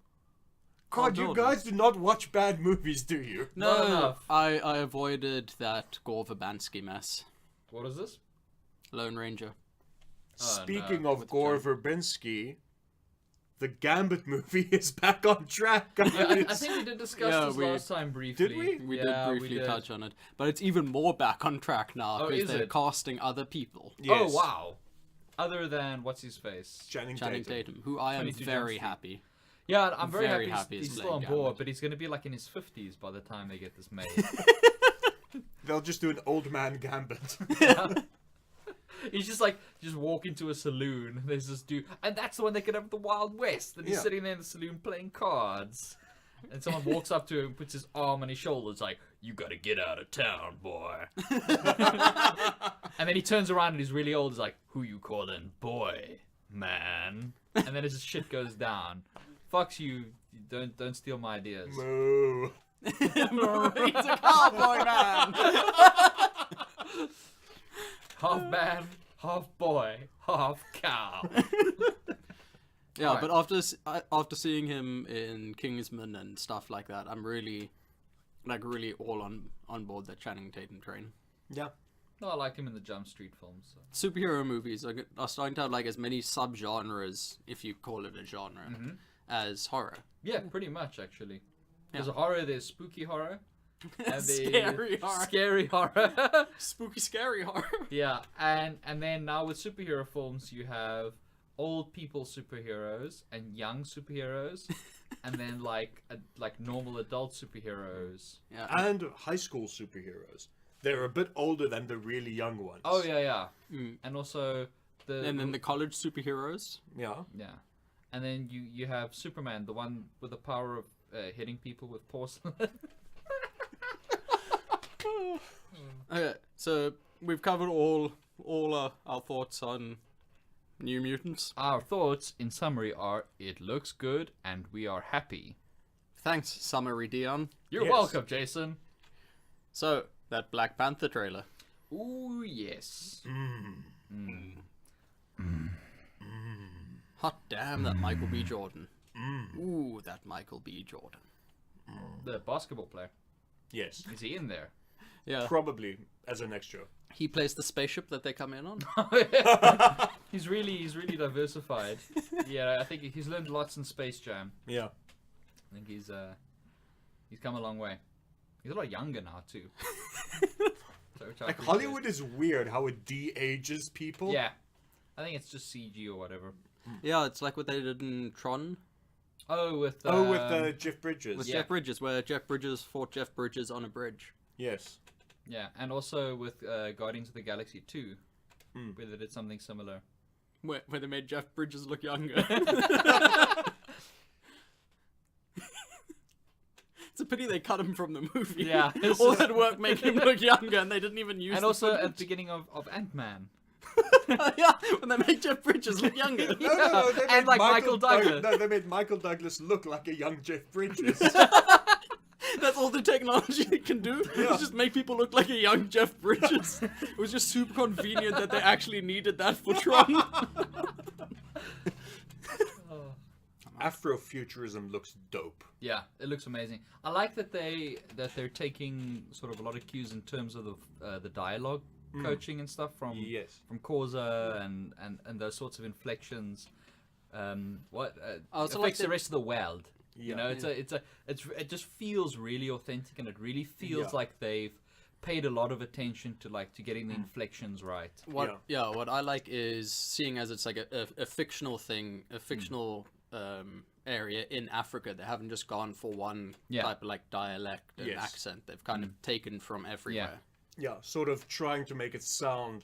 Speaker 1: God, you
Speaker 2: Jordan.
Speaker 1: guys do not watch bad movies, do you?
Speaker 3: Not
Speaker 2: No,
Speaker 3: enough.
Speaker 2: I avoided that Gore Verbansky mess.
Speaker 3: What is this?
Speaker 2: Lone Ranger.
Speaker 1: Speaking
Speaker 3: no,
Speaker 1: of
Speaker 2: with
Speaker 1: Gore
Speaker 2: Joe.
Speaker 1: Verbinski, the Gambit movie is back on track, guys.
Speaker 3: Yeah, I think we did discuss
Speaker 2: Yeah,
Speaker 3: this
Speaker 2: we-
Speaker 3: last time briefly.
Speaker 1: Did we?
Speaker 2: We
Speaker 3: Yeah,
Speaker 2: did briefly touch on it, but it's even more back on track now
Speaker 3: Oh,
Speaker 2: because
Speaker 3: is
Speaker 2: they're
Speaker 3: it?
Speaker 2: casting other people.
Speaker 1: Yes.
Speaker 3: Oh, wow. Other than, what's his face?
Speaker 1: Channing
Speaker 2: Channing
Speaker 1: Tatum.
Speaker 2: Tatum, who I am
Speaker 3: 22 Jump
Speaker 2: very
Speaker 3: Street.
Speaker 2: happy.
Speaker 3: Yeah, I'm very,
Speaker 2: Very
Speaker 3: happy,
Speaker 2: happy
Speaker 3: he's
Speaker 2: he's
Speaker 3: still on
Speaker 2: playing
Speaker 3: board,
Speaker 2: Gambit.
Speaker 3: but he's going to be like in his 50s by the time they get this made.
Speaker 1: They'll just do an old man gambit.
Speaker 3: He's just walk into a saloon. There's this dude, and that's the one they could have the Wild West. And he's
Speaker 1: Yeah.
Speaker 3: sitting there in the saloon playing cards. And someone walks up to him, puts his arm on his shoulder. It's like, "You gotta get out of town, boy." And then he turns around and he's really old. He's like, "Who you calling boy, man?" And then his shit goes down. Fucks you. Don't steal my ideas.
Speaker 1: Moo.
Speaker 2: He's a cowboy man.
Speaker 3: Half man, half boy, half cow.
Speaker 2: Yeah,
Speaker 3: Alright.
Speaker 2: but after seeing him in Kingsman and stuff like that, I'm really all on board the Channing Tatum train.
Speaker 1: Yeah.
Speaker 3: No, I like him in the Jump Street films. So.
Speaker 2: Superhero movies are starting to have like as many subgenres, if you call it a genre, as horror.
Speaker 3: Yeah, pretty much actually. There's a horror, there's spooky horror, and
Speaker 2: Scary horror.
Speaker 3: Scary horror.
Speaker 2: Spooky, scary horror.
Speaker 3: Yeah, and then now with superhero films, you have old people superheroes and young superheroes, and then like normal adult superheroes.
Speaker 2: Yeah.
Speaker 1: And high school superheroes. They're a bit older than the really young ones.
Speaker 3: Oh yeah.
Speaker 2: Mm.
Speaker 3: And also
Speaker 2: And then the college superheroes.
Speaker 1: Yeah.
Speaker 3: yeah, and then you have Superman, the one with the power of hitting people with porcelain.
Speaker 2: Okay, so we've covered all our thoughts on New Mutants.
Speaker 3: Our thoughts, in summary, are: it looks good, and we are happy.
Speaker 2: Thanks, Summary Dion.
Speaker 3: You're
Speaker 1: Yes.
Speaker 3: welcome, Jason.
Speaker 2: So that Black Panther trailer.
Speaker 3: Ooh yes.
Speaker 2: Hot damn, that Michael B. Jordan. Ooh, that Michael B. Jordan.
Speaker 3: The basketball player.
Speaker 1: Yes.
Speaker 3: Is he in there?
Speaker 2: Yeah,
Speaker 1: Probably as an extra.
Speaker 2: he plays the spaceship that they come in on.
Speaker 3: He's really diversified. Yeah, I think he's learned lots in Space Jam.
Speaker 1: Yeah.
Speaker 3: I think he's come a long way. He's a lot younger now too. So, which I
Speaker 1: Like
Speaker 3: appreciate.
Speaker 1: Hollywood is weird how it de-ages people.
Speaker 3: Yeah, I think it's just CG or whatever.
Speaker 2: Yeah, it's like what they did in Tron
Speaker 3: Oh, with
Speaker 1: Jeff Bridges.
Speaker 2: with
Speaker 3: Yeah.
Speaker 2: Jeff Bridges, where Jeff Bridges fought Jeff Bridges on a bridge.
Speaker 1: Yes.
Speaker 3: yeah, and also with Guardians of the Galaxy 2, where they did something similar.
Speaker 2: Where they made Jeff Bridges look younger. It's a pity they cut him from the movie.
Speaker 3: Yeah.
Speaker 2: All that work making him look younger, and they didn't even use.
Speaker 3: And
Speaker 2: the
Speaker 3: also at the
Speaker 2: footage.
Speaker 3: beginning of Ant-Man.
Speaker 2: Yeah, when they make Jeff Bridges look younger.
Speaker 1: No, they
Speaker 3: And
Speaker 1: made
Speaker 3: like Michael Douglas.
Speaker 1: No, they made Michael Douglas look like a young Jeff Bridges.
Speaker 2: That's all the technology they can do. Is just make people look like a young Jeff Bridges. It was just super convenient that they actually needed that for Tron.
Speaker 1: Afrofuturism looks dope.
Speaker 3: Yeah, it looks amazing. I like that they're taking sort of a lot of cues in terms of the dialogue coaching and stuff from
Speaker 1: Yes.
Speaker 3: Causa and those sorts of inflections. What
Speaker 2: also
Speaker 3: affects
Speaker 2: like
Speaker 3: the rest of the world. You
Speaker 1: Yeah.
Speaker 3: know, it just feels really authentic, and it really feels
Speaker 1: Yeah.
Speaker 3: like they've paid a lot of attention to getting the inflections right.
Speaker 2: What what I like is seeing as it's like a fictional thing, a fictional area in Africa. They haven't just gone for one type of like dialect and
Speaker 1: Yes.
Speaker 2: accent. They've kind of taken from everywhere.
Speaker 1: Yeah, sort of trying to make it sound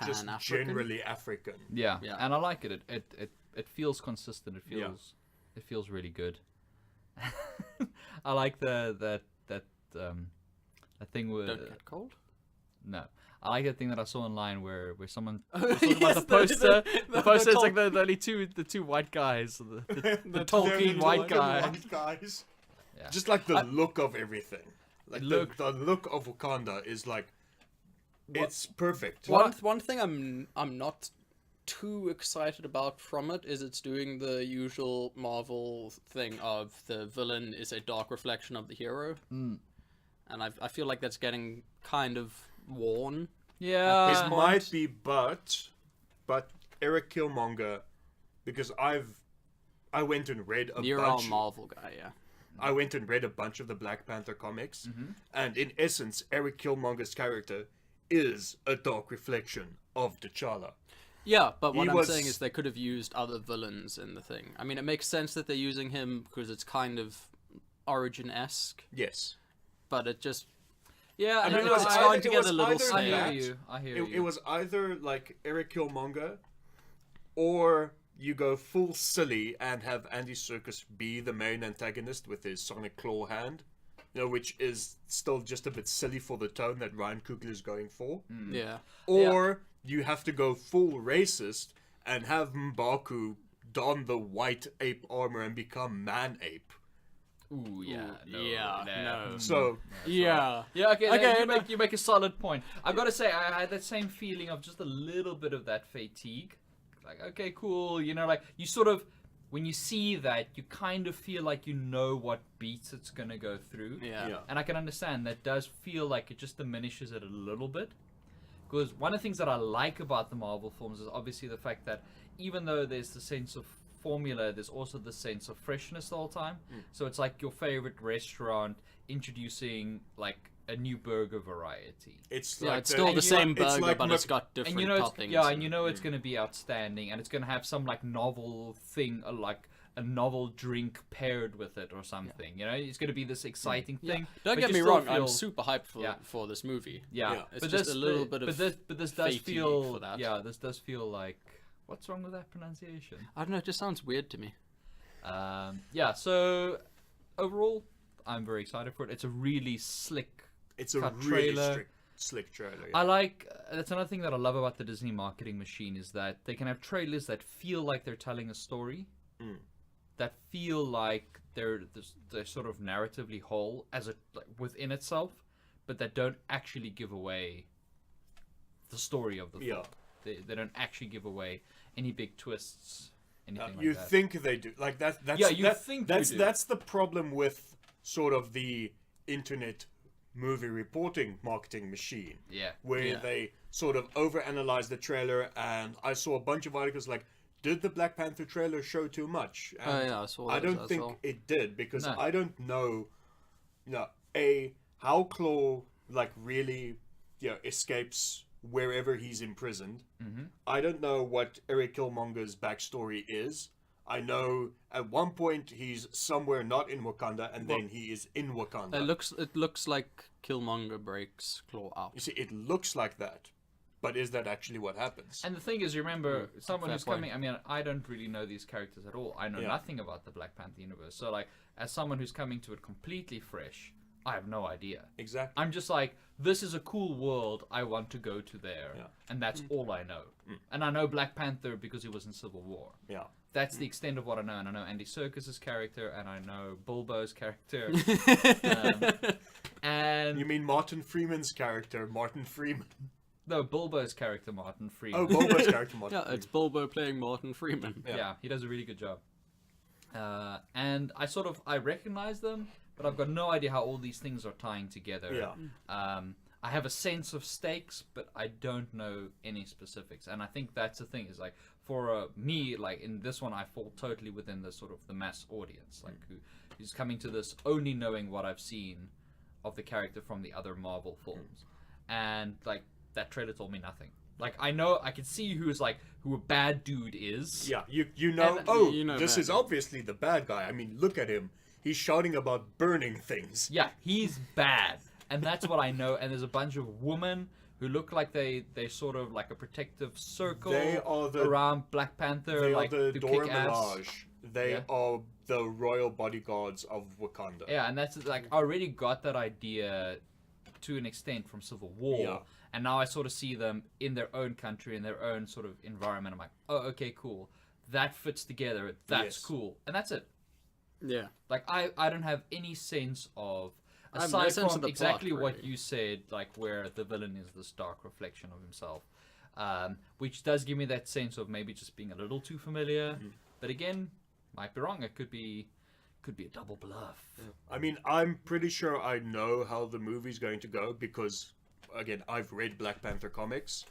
Speaker 1: just
Speaker 2: Pan-African?
Speaker 1: generally African.
Speaker 3: Yeah,
Speaker 2: Yeah.
Speaker 3: and I like it. It feels consistent. It feels really good. I like that thing with
Speaker 2: Don't get cold.
Speaker 3: no. I like that thing that I saw online where someone
Speaker 2: Oh,
Speaker 3: was talking
Speaker 2: yes,
Speaker 3: about the poster. The poster is like
Speaker 2: Tol-
Speaker 3: the only two white guys, the Tolkien
Speaker 1: They're
Speaker 3: white
Speaker 1: the
Speaker 3: guy.
Speaker 1: white guys.
Speaker 3: Yeah.
Speaker 1: Just like the look of everything. Like
Speaker 3: Look-
Speaker 1: the look of Wakanda is like it's perfect.
Speaker 2: One thing I'm not too excited about from it is it's doing the usual Marvel thing of the villain is a dark reflection of the hero, and I feel like that's getting kind of worn.
Speaker 3: Yeah.
Speaker 1: It might be, but Eric Killmonger, because I went and read a
Speaker 2: You're our
Speaker 1: bunch.
Speaker 2: Marvel guy, yeah.
Speaker 1: I went and read a bunch of the Black Panther comics, and in essence, Eric Killmonger's character is a dark reflection of T'Challa.
Speaker 2: Yeah, but what
Speaker 1: He
Speaker 2: I'm
Speaker 1: was-
Speaker 2: saying is they could have used other villains in the thing. I mean, it makes sense that they're using him because it's kind of origin-esque,
Speaker 1: Yes.
Speaker 2: but it just
Speaker 3: Yeah,
Speaker 1: I
Speaker 3: and
Speaker 1: mean,
Speaker 3: you
Speaker 1: it
Speaker 3: know,
Speaker 1: was
Speaker 2: it's
Speaker 1: either-
Speaker 2: starting to
Speaker 1: it
Speaker 2: get
Speaker 1: was
Speaker 2: a little
Speaker 1: either
Speaker 3: I
Speaker 2: stale.
Speaker 3: hear
Speaker 1: that-
Speaker 3: you. I hear
Speaker 1: It
Speaker 3: you.
Speaker 1: was either like Eric Killmonger, or you go full silly and have Andy Serkis be the main antagonist with his sonic claw hand, which is still just a bit silly for the tone that Ryan Coogler is going for.
Speaker 2: Yeah.
Speaker 1: Or you have to go full racist and have M'Baku don the white ape armor and become man ape.
Speaker 3: Ooh, yeah, no,
Speaker 2: yeah,
Speaker 3: nah.
Speaker 2: no.
Speaker 1: So
Speaker 2: Yeah.
Speaker 3: Yeah, okay,
Speaker 2: Okay,
Speaker 3: you,
Speaker 2: no.
Speaker 3: you make a solid point. I've got to say, I had that same feeling of just a little bit of that fatigue. Like, okay, cool, like, you sort of, when you see that, you kind of feel like you know what beats it's going to go through.
Speaker 2: Yeah.
Speaker 1: yeah.
Speaker 3: And I can understand that does feel like it just diminishes it a little bit. Because one of the things that I like about the Marvel films is obviously the fact that even though there's the sense of formula, there's also the sense of freshness the whole time. So it's like your favorite restaurant introducing like a new burger variety.
Speaker 1: It's
Speaker 2: Yeah,
Speaker 1: like
Speaker 2: it's still the
Speaker 1: it's
Speaker 2: same
Speaker 1: like-
Speaker 2: burger,
Speaker 1: like
Speaker 2: but it's got different
Speaker 3: And you know,
Speaker 2: toppings.
Speaker 3: and you know it's going to be outstanding, and it's going to have some like novel thing, like a novel drink paired with it or something. It's going to be this exciting thing.
Speaker 2: Don't
Speaker 3: but
Speaker 2: get
Speaker 3: you
Speaker 2: me
Speaker 3: still
Speaker 2: wrong, I'm
Speaker 3: feel-
Speaker 2: super hyped for
Speaker 3: Yeah.
Speaker 2: for this movie.
Speaker 3: Yeah,
Speaker 1: Yeah.
Speaker 2: It's just a little bit of
Speaker 3: but this does
Speaker 2: fatigue
Speaker 3: feel
Speaker 2: for that.
Speaker 3: Yeah, this does feel like what's wrong with that pronunciation?
Speaker 2: I don't know, it just sounds weird to me.
Speaker 3: Yeah. So overall, I'm very excited for it. It's a really slick.
Speaker 1: It's a
Speaker 3: cut
Speaker 1: really
Speaker 3: trailer.
Speaker 1: slick trailer.
Speaker 3: I like. That's another thing that I love about the Disney marketing machine is that they can have trailers that feel like they're telling a story, that feel like they're sort of narratively whole as within itself, but that don't actually give away the story of the film. They don't actually give away any big twists, anything like
Speaker 1: You
Speaker 3: that.
Speaker 1: think they do. Like that's
Speaker 3: Yeah, you
Speaker 1: that-
Speaker 3: think
Speaker 1: that's
Speaker 3: you do.
Speaker 1: that's the problem with sort of the internet movie reporting marketing machine.
Speaker 3: Yeah.
Speaker 1: Where
Speaker 2: Yeah.
Speaker 1: they sort of overanalyze the trailer, and I saw a bunch of articles like, did the Black Panther trailer show too much? And
Speaker 2: Yeah, I saw
Speaker 1: I
Speaker 2: those
Speaker 1: don't
Speaker 2: as
Speaker 1: think
Speaker 2: well.
Speaker 1: it did, because
Speaker 3: No.
Speaker 1: I don't know, how Claw like really, escapes wherever he's imprisoned. I don't know what Eric Killmonger's backstory is. I know at one point he's somewhere not in Wakanda, and then he is in Wakanda.
Speaker 2: It looks like Killmonger breaks Claw out.
Speaker 1: You see, it looks like that, but is that actually what happens?
Speaker 3: And the thing is, remember, someone
Speaker 2: fair
Speaker 3: who's
Speaker 2: point.
Speaker 3: coming. I mean, I don't really know these characters at all. I know
Speaker 1: Yeah.
Speaker 3: nothing about the Black Panther universe. So, like, as someone who's coming to it completely fresh, I have no idea.
Speaker 1: Exactly.
Speaker 3: I'm just like, this is a cool world. I want to go to there,
Speaker 1: Yeah.
Speaker 3: and that's all I know. And I know Black Panther because he was in Civil War.
Speaker 1: Yeah.
Speaker 3: That's the extent of what I know. And I know Andy Serkis's character, and I know Bilbo's character. And
Speaker 1: You mean Martin Freeman's character, Martin Freeman?
Speaker 3: no, Bilbo's character, Martin Freeman.
Speaker 1: Oh, Boba's character, Martin
Speaker 2: Yeah,
Speaker 1: Freeman.
Speaker 2: it's Bilbo playing Martin Freeman.
Speaker 3: Yeah, he does a really good job. And I recognize them, but I've got no idea how all these things are tying together.
Speaker 1: Yeah.
Speaker 3: I have a sense of stakes, but I don't know any specifics. And I think that's the thing, is like, for me, like in this one, I fall totally within the sort of the mass audience, like who's coming to this only knowing what I've seen of the character from the other Marvel films. And like, that trailer told me nothing. Like, I can see who a bad dude is.
Speaker 1: Yeah, you know,
Speaker 3: And-
Speaker 2: You know
Speaker 1: this
Speaker 2: that.
Speaker 1: is obviously the bad guy. I mean, look at him. He's shouting about burning things.
Speaker 3: Yeah, he's bad, and that's what I know. And there's a bunch of women who look like they sort of like a protective circle
Speaker 1: They are the-
Speaker 3: around Black Panther,
Speaker 1: They
Speaker 3: like
Speaker 1: are the
Speaker 3: who
Speaker 1: Dora
Speaker 3: kick ass.
Speaker 1: Milaje. They
Speaker 3: Yeah.
Speaker 1: are the royal bodyguards of Wakanda.
Speaker 3: Yeah, and that's like, I already got that idea to an extent from Civil War,
Speaker 1: Yeah.
Speaker 3: and now I sort of see them in their own country, in their own sort of environment. I'm like, oh, okay, cool. That fits together. That's
Speaker 1: Yes.
Speaker 3: cool, and that's it.
Speaker 2: Yeah.
Speaker 3: Like, I don't have any sense of,
Speaker 2: I have
Speaker 3: aside
Speaker 2: no sense
Speaker 3: from
Speaker 2: of the
Speaker 3: exactly
Speaker 2: plot,
Speaker 3: what
Speaker 2: really.
Speaker 3: you said, like where the villain is this dark reflection of himself, which does give me that sense of maybe just being a little too familiar.
Speaker 2: Mm-hmm.
Speaker 3: But again, might be wrong. It could be a double bluff.
Speaker 1: I mean, I'm pretty sure I know how the movie's going to go because, again, I've read Black Panther comics.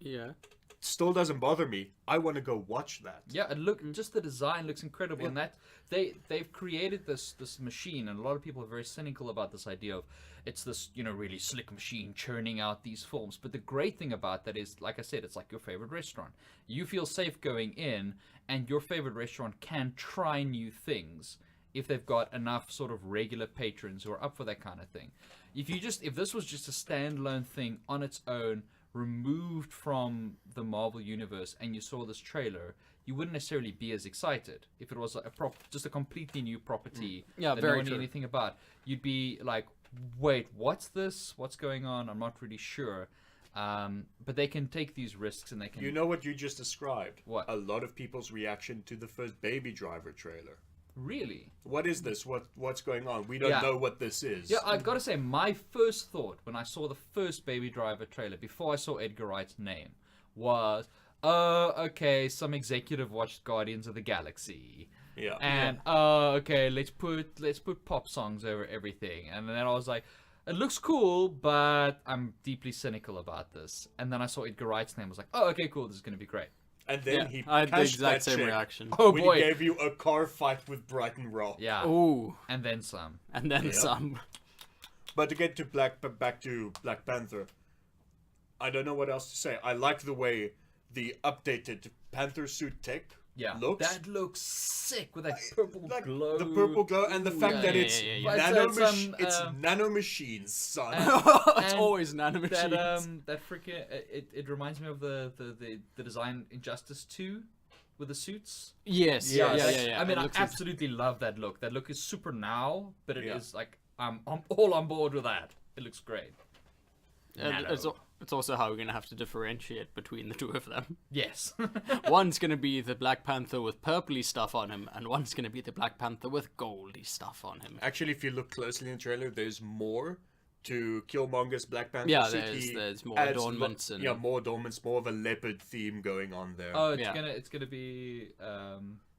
Speaker 2: Yeah.
Speaker 1: still doesn't bother me. I want to go watch that.
Speaker 3: Yeah, and just the design looks incredible, and that they've created this machine, and a lot of people are very cynical about this idea of it's this really slick machine churning out these films. But the great thing about that is, like I said, it's like your favorite restaurant. You feel safe going in, and your favorite restaurant can try new things if they've got enough sort of regular patrons who are up for that kind of thing. If this was just a standalone thing on its own, removed from the Marvel universe, and you saw this trailer, you wouldn't necessarily be as excited. If it was just a completely new property that no one knew anything about, you'd be like, wait, what's this? What's going on? I'm not really sure. But they can take these risks, and they can...
Speaker 1: You know what you just described?
Speaker 3: What?
Speaker 1: A lot of people's reaction to the first Baby Driver trailer.
Speaker 3: Really?
Speaker 1: What is this? What's going on? We don't know what this is.
Speaker 3: Yeah, I've got to say, my first thought when I saw the first Baby Driver trailer, before I saw Edgar Wright's name, was, oh, okay, some executive watched Guardians of the Galaxy.
Speaker 1: Yeah.
Speaker 3: And, okay, let's put pop songs over everything. And then I was like, it looks cool, but I'm deeply cynical about this. And then I saw Edgar Wright's name, I was like, oh, okay, cool, this is going to be great.
Speaker 1: And then he
Speaker 2: I had the
Speaker 1: cashed
Speaker 2: exact
Speaker 1: that
Speaker 2: same
Speaker 1: check
Speaker 2: reaction.
Speaker 3: Oh,
Speaker 1: when
Speaker 3: boy.
Speaker 1: he gave you a car fight with Brighton Rock.
Speaker 3: Yeah.
Speaker 2: Ooh.
Speaker 3: And then some.
Speaker 2: And then some.
Speaker 1: But to get to back to Black Panther, I don't know what else to say. I like the way the updated Panther suit tech looks.
Speaker 3: That looks sick with that purple
Speaker 1: Like
Speaker 3: glow.
Speaker 1: the purple glow and the fact that it's
Speaker 3: It's
Speaker 1: nanomachines, son.
Speaker 2: It's always nanomachines.
Speaker 3: That freaking it reminds me of the design in Injustice 2 with the suits.
Speaker 2: Yes. Yeah.
Speaker 3: I mean, I absolutely love that look. That look is super now, but it is like I'm all on board with that. It looks great.
Speaker 2: It's also how we're going to have to differentiate between the two of them.
Speaker 3: Yes.
Speaker 2: One's going to be the Black Panther with purpley stuff on him, and one's going to be the Black Panther with goldy stuff on him.
Speaker 1: Actually, if you look closely in the trailer, there's more to Killmonger's Black Panther
Speaker 2: Yeah,
Speaker 1: suit.
Speaker 2: there's more adornments. And...
Speaker 1: Yeah, more adornments, more of a leopard theme going on there.
Speaker 3: Oh, it's gonna be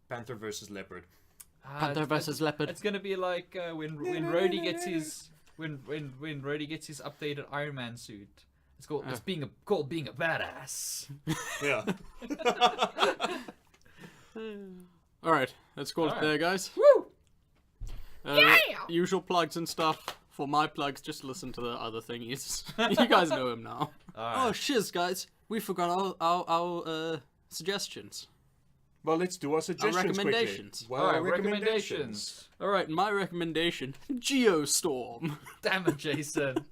Speaker 1: Panther versus leopard.
Speaker 2: Panther versus leopard.
Speaker 3: It's gonna be like when Rhodey gets his when Rhodey gets his updated Iron Man suit. It's called being a badass.
Speaker 1: Yeah.
Speaker 2: All right, let's call it there, guys.
Speaker 3: Woo!
Speaker 2: Usual plugs and stuff. For my plugs, just listen to the other thingies. You guys know him now.
Speaker 3: Right.
Speaker 2: Oh shiz, guys, we forgot our suggestions.
Speaker 1: Well, let's do our suggestions.
Speaker 2: Our recommendations.
Speaker 1: Well,
Speaker 3: All right,
Speaker 1: our recommendations.
Speaker 2: All right, my recommendation: Geostorm.
Speaker 3: Damn it, Jason.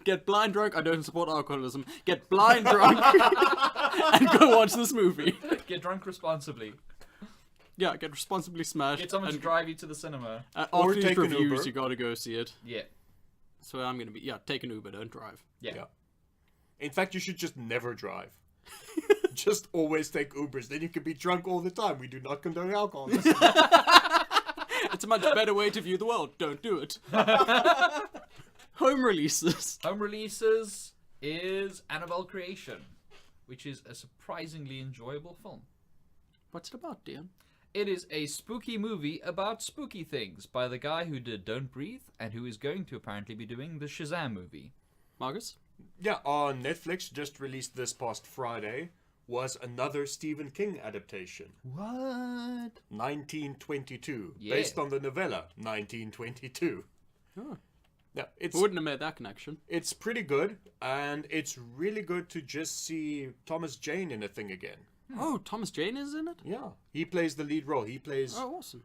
Speaker 2: Get blind drunk. I don't support alcoholism. Get blind drunk and go watch this movie.
Speaker 3: Get drunk responsibly.
Speaker 2: Yeah, get responsibly smashed.
Speaker 3: Get someone to drive you to the cinema.
Speaker 1: Or
Speaker 2: After these
Speaker 1: take an
Speaker 2: reviews,
Speaker 1: Uber.
Speaker 2: you gotta go see it.
Speaker 3: Yeah.
Speaker 2: That's where I'm gonna be. Yeah, take an Uber, don't drive.
Speaker 3: Yeah.
Speaker 1: In fact, you should just never drive. Just always take Ubers. Then you can be drunk all the time. We do not condone alcohol.
Speaker 2: It's a much better way to view the world. Don't do it. Home releases.
Speaker 3: Home releases is Annabelle Creation, which is a surprisingly enjoyable film.
Speaker 2: What's it about, Dion?
Speaker 3: It is a spooky movie about spooky things by the guy who did Don't Breathe and who is going to apparently be doing the Shazam movie.
Speaker 2: Marcus?
Speaker 1: Yeah, on Netflix, just released this past Friday, was another Stephen King adaptation.
Speaker 3: What?
Speaker 1: 1922.
Speaker 3: Yeah.
Speaker 1: Based on the novella, 1922.
Speaker 2: Oh.
Speaker 1: Yeah,
Speaker 2: Wouldn't have made that connection.
Speaker 1: it's pretty good, and it's really good to just see Thomas Jane in a thing again.
Speaker 2: Oh, Thomas Jane is in it?
Speaker 1: Yeah, he plays the lead role. He plays
Speaker 2: Oh, awesome.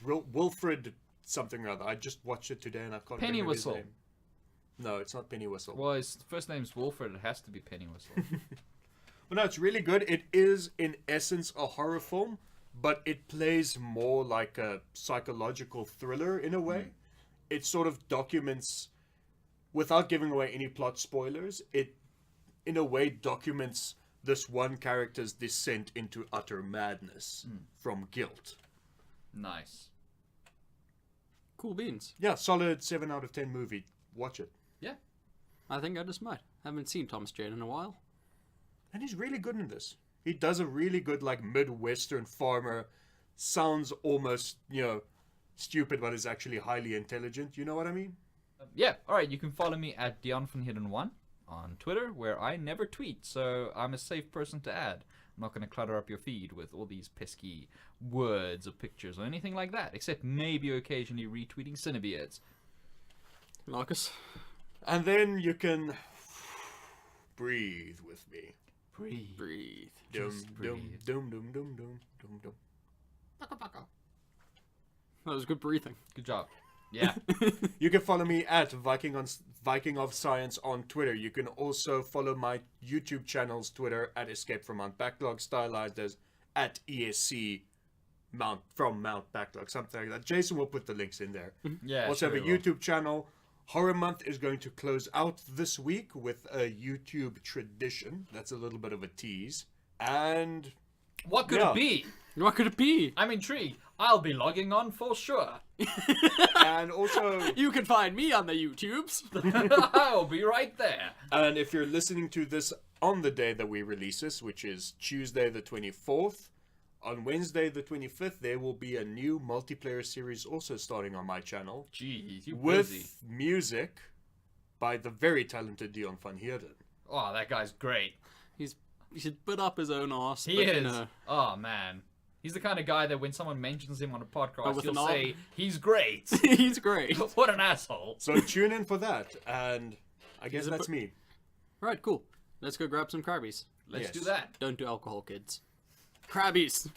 Speaker 1: Wilfred something or other. I just watched it today and I can't remember his
Speaker 3: Pennywhistle.
Speaker 1: name. No, it's not Pennywhistle.
Speaker 3: Well, his first name's Wilfred. It has to be Pennywhistle.
Speaker 1: Well, no, it's really good. It is, in essence, a horror film, but it plays more like a psychological thriller in a way. It sort of documents, without giving away any plot spoilers, it, in a way, documents this one character's descent into utter madness from guilt.
Speaker 3: Nice.
Speaker 2: Cool beans.
Speaker 1: Yeah, solid 7 out of 10 movie. Watch it.
Speaker 3: Yeah.
Speaker 2: I think I just might. Haven't seen Thomas Jane in a while.
Speaker 1: And he's really good in this. He does a really good, like, Midwestern farmer. Sounds almost, stupid, but is actually highly intelligent. You know what I mean?
Speaker 3: Yeah. All right. You can follow me at Dion van Hidden 1 on Twitter, where I never tweet, so I'm a safe person to add. I'm not going to clutter up your feed with all these pesky words or pictures or anything like that, except maybe occasionally retweeting CineBeards.
Speaker 2: Marcus?
Speaker 1: And then you can breathe with me.
Speaker 2: Breathe.
Speaker 1: Dum
Speaker 3: Just
Speaker 1: dum
Speaker 3: breathe.
Speaker 1: dum dum dum dum dum dum.
Speaker 2: That was good breathing.
Speaker 3: Good job. Yeah.
Speaker 1: You can follow me at Viking of Science on Twitter. You can also follow my YouTube channel's Twitter at Escape from Mount Backlog, stylized as at ESC from Mount Backlog, something like that. Jason will put the links in there.
Speaker 3: Yeah.
Speaker 1: Also
Speaker 3: sure
Speaker 1: have a
Speaker 3: we will.
Speaker 1: YouTube channel. Horror Month is going to close out this week with a YouTube tradition. That's a little bit of a tease. And
Speaker 3: What could
Speaker 1: Yeah.
Speaker 3: it be?
Speaker 2: What could it be?
Speaker 3: I'm intrigued. I'll be logging on for sure.
Speaker 1: and also
Speaker 2: You can find me on the YouTubes.
Speaker 3: I'll be right there.
Speaker 1: and if you're listening to this on the day that we release this, which is Tuesday the 24th, on Wednesday the 25th, there will be a new multiplayer series also starting on my channel
Speaker 3: Jeez, you
Speaker 1: with
Speaker 3: busy.
Speaker 1: music by the very talented Dion van Heerden.
Speaker 3: Oh, that guy's great.
Speaker 2: He's put up his own arse.
Speaker 3: He
Speaker 2: but,
Speaker 3: is.
Speaker 2: You know,
Speaker 3: Oh, man. He's the kind of guy that when someone mentions him on a podcast,
Speaker 2: with
Speaker 3: he'll
Speaker 2: an
Speaker 3: say, he's great.
Speaker 2: he's great.
Speaker 3: What an asshole.
Speaker 1: So tune in for that, and I guess
Speaker 2: He's a
Speaker 1: that's me.
Speaker 2: Right, cool. Let's go grab some crabbies.
Speaker 3: Let's
Speaker 1: Yes.
Speaker 3: do that.
Speaker 2: Don't do alcohol, kids. Crabbies.